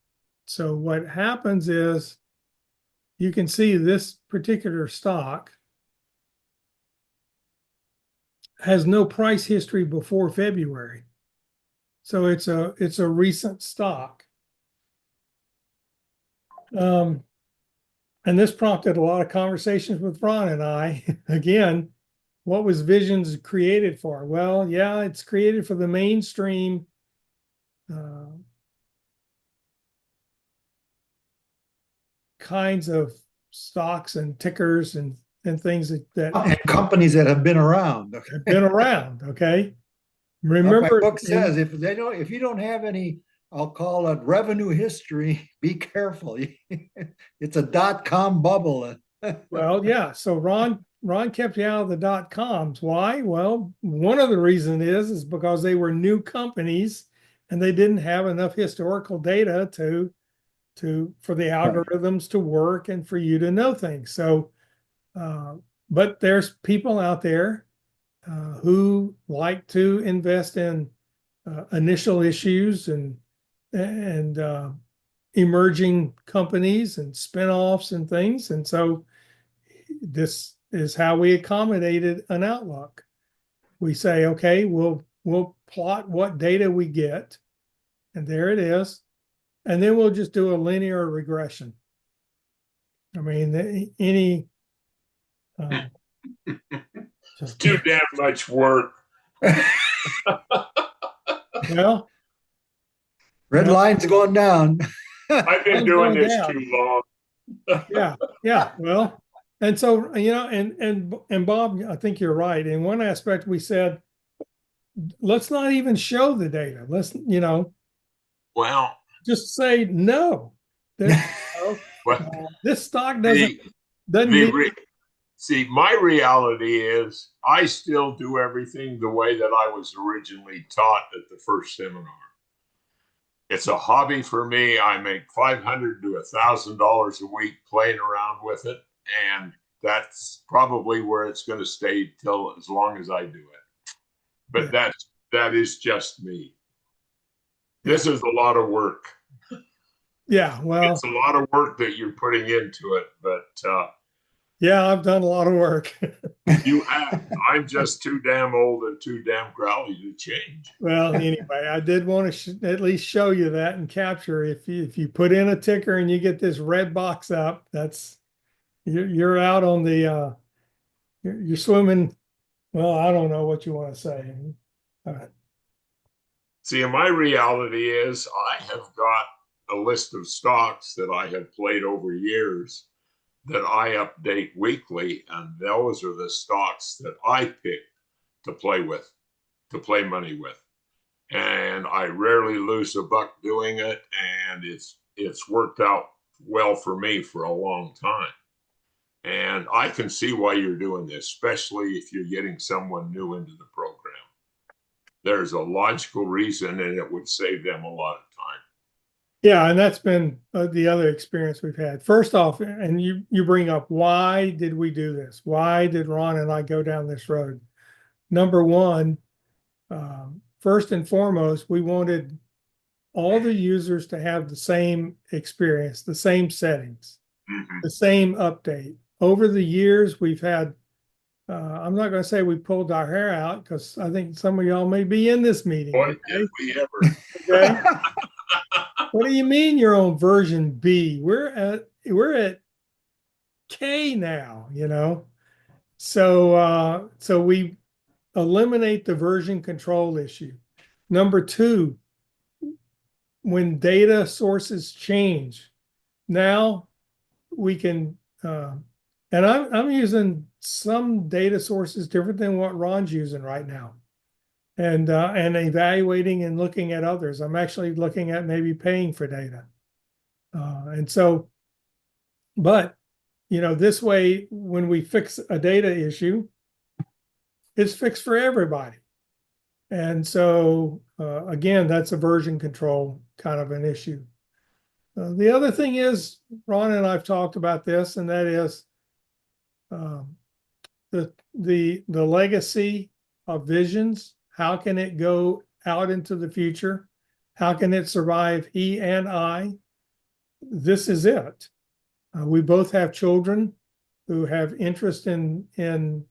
Speaker 1: So what happens is you can see this particular stock has no price history before February. So it's a recent stock. And this prompted a lot of conversations with Ron and I. Again, what was Visions created for? Well, yeah, it's created for the mainstream kinds of stocks and tickers and things that
Speaker 7: And companies that have been around.
Speaker 1: have been around. Okay.
Speaker 7: Like
Speaker 1: Remember,
Speaker 7: my book says, if you don't have any, I'll call it revenue history, be careful. It's a .com bubble.
Speaker 1: well, yeah. So Ron kept you out of the .coms. Why? Well, one of the reasons is because they were new companies and they didn't have enough historical data for the algorithms to work and for you to know things. So, but there's people out there who like to invest in initial issues and emerging companies and spinoffs and things. And so this is how we accommodated an outlook. We say, okay, we'll plot what data we get, and there it is. And then we'll just do a linear regression. I mean, any
Speaker 3: It's too damn much work.
Speaker 1: well,
Speaker 7: Red line's going down.
Speaker 3: I've been
Speaker 1: I'm
Speaker 3: doing
Speaker 1: going
Speaker 3: this
Speaker 1: down.
Speaker 3: too long.
Speaker 1: yeah. Well, and so and Bob, I think you're right. In one aspect, we said, let's not even show the data. Let's
Speaker 3: Well,
Speaker 1: just say no. That,
Speaker 3: Well,
Speaker 1: this stock
Speaker 3: the,
Speaker 1: doesn't
Speaker 3: the
Speaker 1: need.
Speaker 3: re- see, my reality is I still do everything the way that I was originally taught at the first seminar. It's a hobby for me. I make $500 to $1,000 a week playing around with it, and that's probably where it's going to stay till as long as I do it. But that is just me. This is a lot of work.
Speaker 1: Yeah, well,
Speaker 3: It's a lot of work that you're putting into it, but
Speaker 1: yeah, I've done a lot of work.
Speaker 3: you have. I'm just too damn old and too damn growly to change.
Speaker 1: Well, anyway, I did want to at least show you that and capture. If you put in a ticker and you get this red box up, that's you're out on the you're swimming. Well, I don't know what you want to say. Uh,
Speaker 3: See, my reality is I have got a list of stocks that I have played over years that I update weekly, and those are the stocks that I pick to play with, to play money with. And I rarely lose a buck doing it, and it's worked out well for me for a long time. And I can see why you're doing this, especially if you're getting someone new into the program. There's a logical reason, and it would save them a lot of time.
Speaker 1: yeah, and that's been the other experience we've had. First off, and you bring up, why did we do this? Why did Ron and I go down this road? Number one, first and foremost, we wanted all the users to have the same experience, the same settings, the same update. Over the years, we've had, I'm not going to say we pulled our hair out because I think some of y'all may be in this meeting.
Speaker 3: Boy,
Speaker 1: Okay?
Speaker 3: did we ever.
Speaker 1: Okay? What do you mean you're on version B? We're at K now, you know. So we eliminate the version control issue. Number two, when data sources change, now we can and I'm using some data sources different than what Ron's using right now. And evaluating and looking at others. I'm actually looking at maybe paying for data. And so, but you know, this way, when we fix a data issue, it's fixed for everybody. And so, again, that's a version control kind of an issue. The other thing is, Ron and I've talked about this, and that is the legacy of visions. How can it go out into the future? How can it survive E and I? This is it. We both have children who have interest in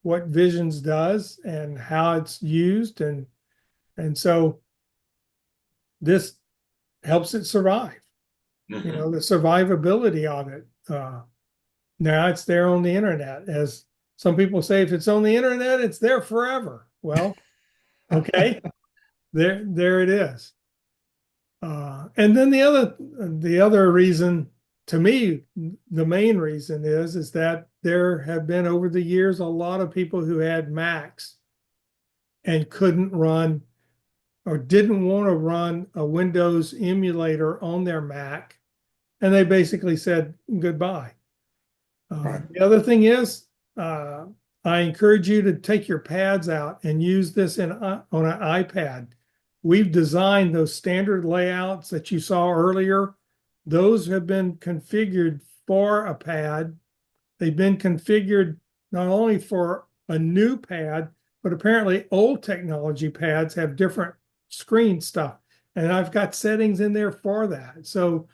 Speaker 1: what Visions does and how it's used, and so this helps it survive. You know, the survivability of it. Now it's there on the internet. As some people say, if it's on the internet, it's there forever. Well, okay, there it is. And then the other reason, to me, the main reason is that there have been over the years a lot of people who had Macs and couldn't run or didn't want to run a Windows emulator on their Mac, and they basically said goodbye.
Speaker 7: Right.
Speaker 1: The other thing is, I encourage you to take your pads out and use this on an iPad. We've designed those standard layouts that you saw earlier. Those have been configured for a pad. They've been configured not only for a new pad, but apparently old technology pads have different screen stuff. And I've got settings in there for that. So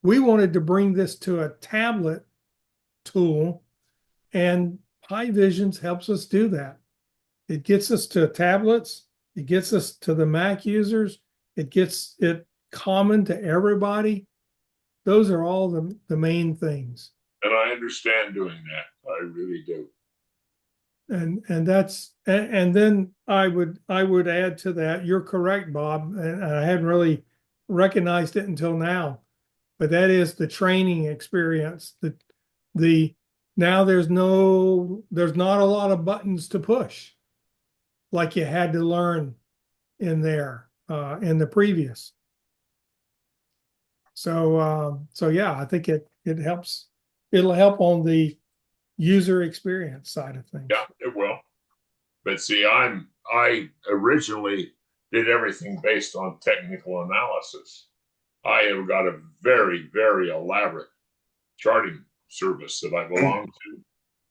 Speaker 1: we wanted to bring this to a tablet tool, and Pi Visions helps us do that. It gets us to tablets. It gets us to the Mac users. It gets it common to everybody. Those are all the main things.
Speaker 3: And I understand doing that. I really do.
Speaker 1: And that's and then I would add to that. You're correct, Bob, and I hadn't really recognized it until now, but that is the training experience. The now there's not a lot of buttons to push like you had to learn in there in the previous. So yeah, I think it helps. It'll help on the user experience side of things.
Speaker 3: Yeah, it will. But see, I originally did everything based on technical analysis. I have got a very, very elaborate charting service that I belong to.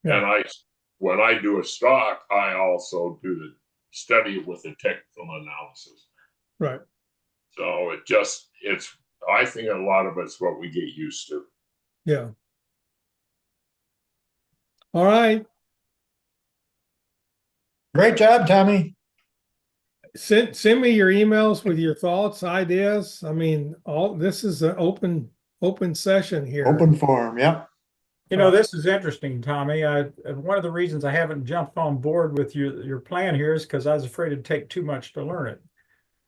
Speaker 1: Yeah.
Speaker 3: And when I do a stock, I also do the study it with the technical analysis.
Speaker 1: Right.
Speaker 3: So I think a lot of it's what we get used to.
Speaker 1: Yeah. All right.
Speaker 2: Great job, Tommy.
Speaker 1: Send me your emails with your thoughts, ideas. I mean, all this is an open session here.
Speaker 2: Open forum, yeah.
Speaker 5: You know, this is interesting, Tommy. One of the reasons I haven't jumped on board with your plan here is because I was afraid it'd take too much to learn it.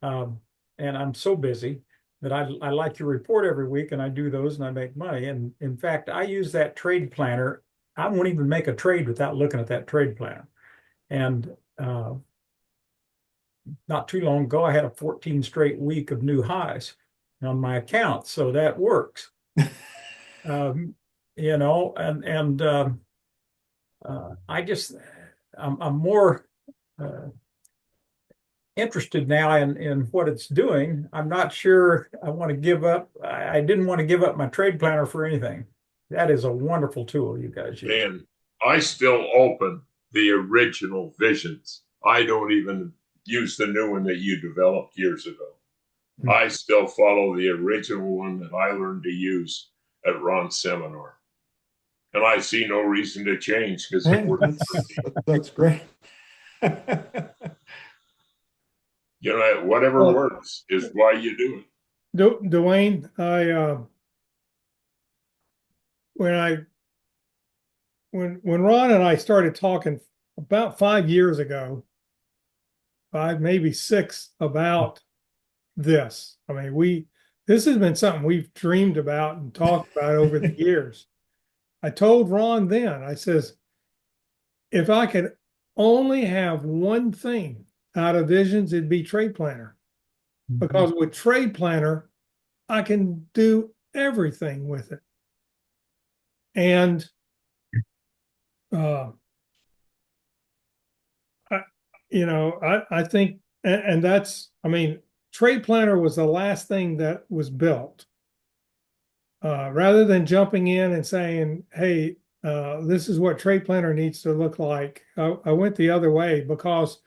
Speaker 5: And I'm so busy that I like your report every week, and I do those and I make money. And in fact, I use that trade planner. I won't even make a trade without looking at that trade planner. And not too long ago, I had a 14 straight week of new highs on my account. So that works. You know, I'm more interested now in what it's doing. I'm not sure I want to give up. I didn't want to give up my trade planner for anything. That is a wonderful tool you guys use.
Speaker 3: And I still open the original visions. I don't even use the new one that you developed years ago. I still follow the original one that I learned to use at Ron's seminar. And I see no reason to change because it works.
Speaker 2: That's great.
Speaker 3: You know, whatever works is why you do it.
Speaker 1: Dwayne, when Ron and I started talking about 5 years ago, 5, maybe 6, about this. I mean, this has been something we've dreamed about and talked about over the years. I told Ron then, I says, if I could only have one thing out of Visions, it'd be Trade Planner. Because with Trade Planner, I can do everything with it. And I think, and that's, I mean, Trade Planner was the last thing that was built. Rather than jumping in and saying, hey, this is what Trade Planner needs to look like, I went the other way, because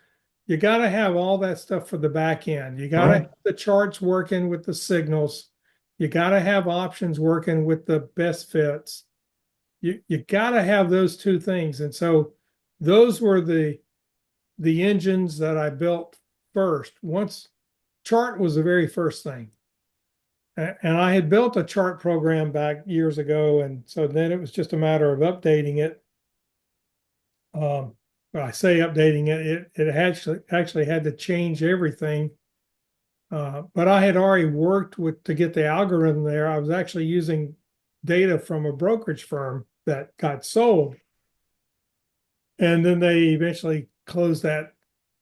Speaker 1: you got to have all that stuff for the back end. You got to have the charts working with the signals. You got to have options working with the best fits. You got to have those two things. And so those were the engines that I built first. Once chart was the very first thing. And I had built a chart program back years ago. And so then it was just a matter of updating it. I say updating it, it actually had to change everything. But I had already worked to get the algorithm there. I was actually using data from a brokerage firm that got sold. And then they eventually closed that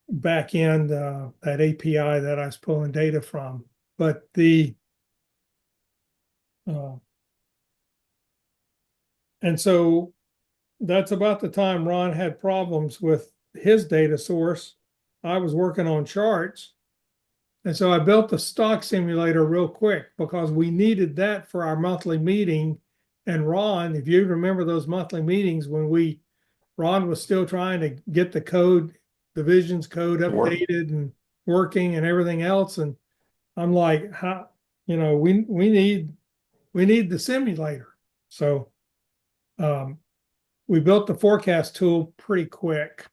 Speaker 1: back end, that API that I was pulling data from. But and so that's about the time Ron had problems with his data source. I was working on charts. And so I built the stock simulator real quick because we needed that for our monthly meeting. And Ron, if you remember those monthly meetings when Ron was still trying to get the code, the Visions code updated and working and everything else. And I'm like, how, we need the simulator. So we built the forecast tool pretty quick.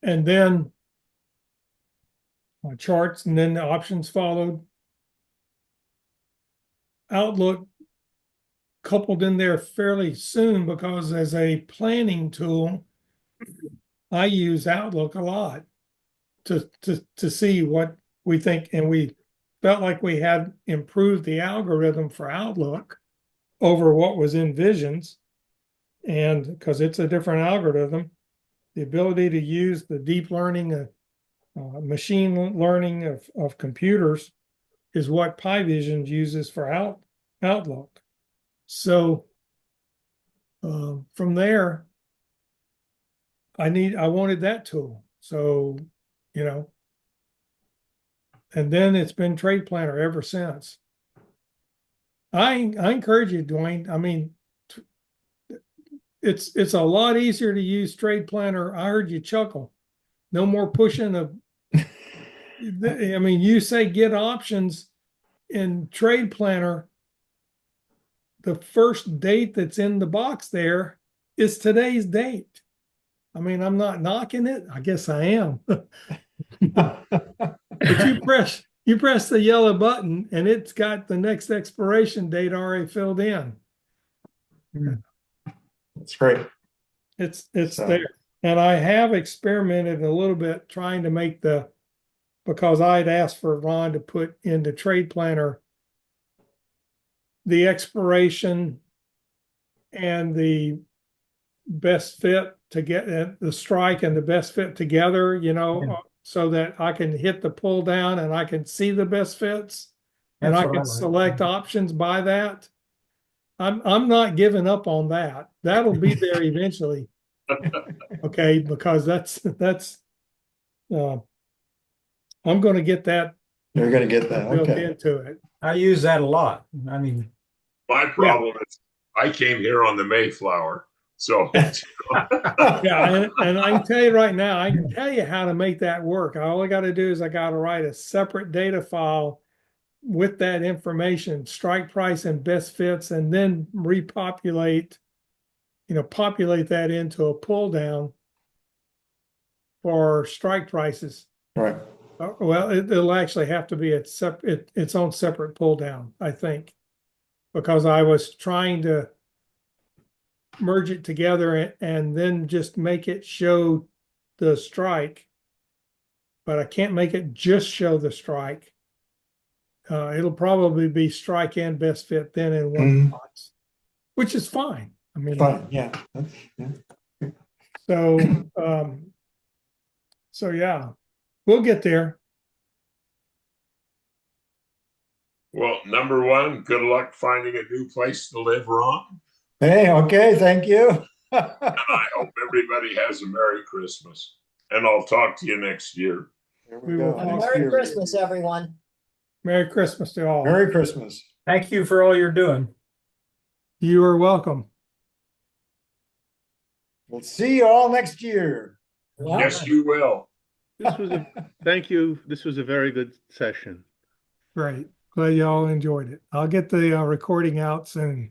Speaker 1: And then charts, and then the options followed. Outlook coupled in there fairly soon, because as a planning tool, I use Outlook a lot to see what we think. And we felt like we had improved the algorithm for Outlook over what was in Visions. And because it's a different algorithm, the ability to use the deep learning, machine learning of computers is what Pi Vision uses for Outlook. So from there, I wanted that tool. So, you know, and then it's been Trade Planner ever since. I encourage you, Dwayne. I mean, it's a lot easier to use Trade Planner. I heard you chuckle. No more pushing of. I mean, you say get options in Trade Planner. The first date that's in the box there is today's date. I mean, I'm not knocking it. I guess I am. But you press the yellow button and it's got the next expiration date already filled in.
Speaker 2: That's great.
Speaker 1: It's
Speaker 2: So-
Speaker 1: there. And I have experimented a little bit trying to make because I had asked for Ron to put into Trade Planner the expiration and the best fit to get the strike and the best fit together, you know,
Speaker 5: Yeah.
Speaker 1: so that I can hit the pull down and I can see the best fits and
Speaker 5: That's
Speaker 1: I
Speaker 5: what
Speaker 1: can
Speaker 5: like.
Speaker 1: select options by that. I'm not giving up on that. That'll be there eventually. Okay, because that's I'm going to get that
Speaker 2: You're gonna get that,
Speaker 1: built
Speaker 2: okay.
Speaker 1: into it.
Speaker 5: I use that a lot. I mean,
Speaker 3: My problem is I came here on the Mayflower, so
Speaker 1: Yeah, and I can tell you right now, I can tell you how to make that work. All I got to do is I got to write a separate data file with that information, strike price and best fits, and then repopulate, populate that into a pull down for strike prices.
Speaker 2: Right,
Speaker 1: Well, it'll actually have to be its own separate pull down, I think, because I was trying to merge it together and then just make it show the strike, but I can't make it just show the strike. It'll probably be strike and best fit then in one
Speaker 2: Mhm.
Speaker 1: box, which is fine. I mean,
Speaker 2: fine, yeah. Yeah.
Speaker 1: so so yeah, we'll get there.
Speaker 3: well, number one, good luck finding a new place to live, Ron.
Speaker 2: Hey, okay, thank you.
Speaker 3: I hope everybody has a Merry Christmas, and I'll talk to you next year.
Speaker 2: Here
Speaker 1: We will
Speaker 2: go.
Speaker 1: talk
Speaker 2: Next
Speaker 6: Merry
Speaker 2: year.
Speaker 6: Christmas, everyone.
Speaker 1: Merry Christmas to all.
Speaker 2: Merry Christmas.
Speaker 5: thank you for all you're doing.
Speaker 1: You are welcome.
Speaker 2: We'll see you all next year.
Speaker 6: Yeah.
Speaker 3: Yes, you will.
Speaker 4: Thank you. This was a very good session.
Speaker 1: Great. Glad y'all enjoyed it. I'll get the recording out soon.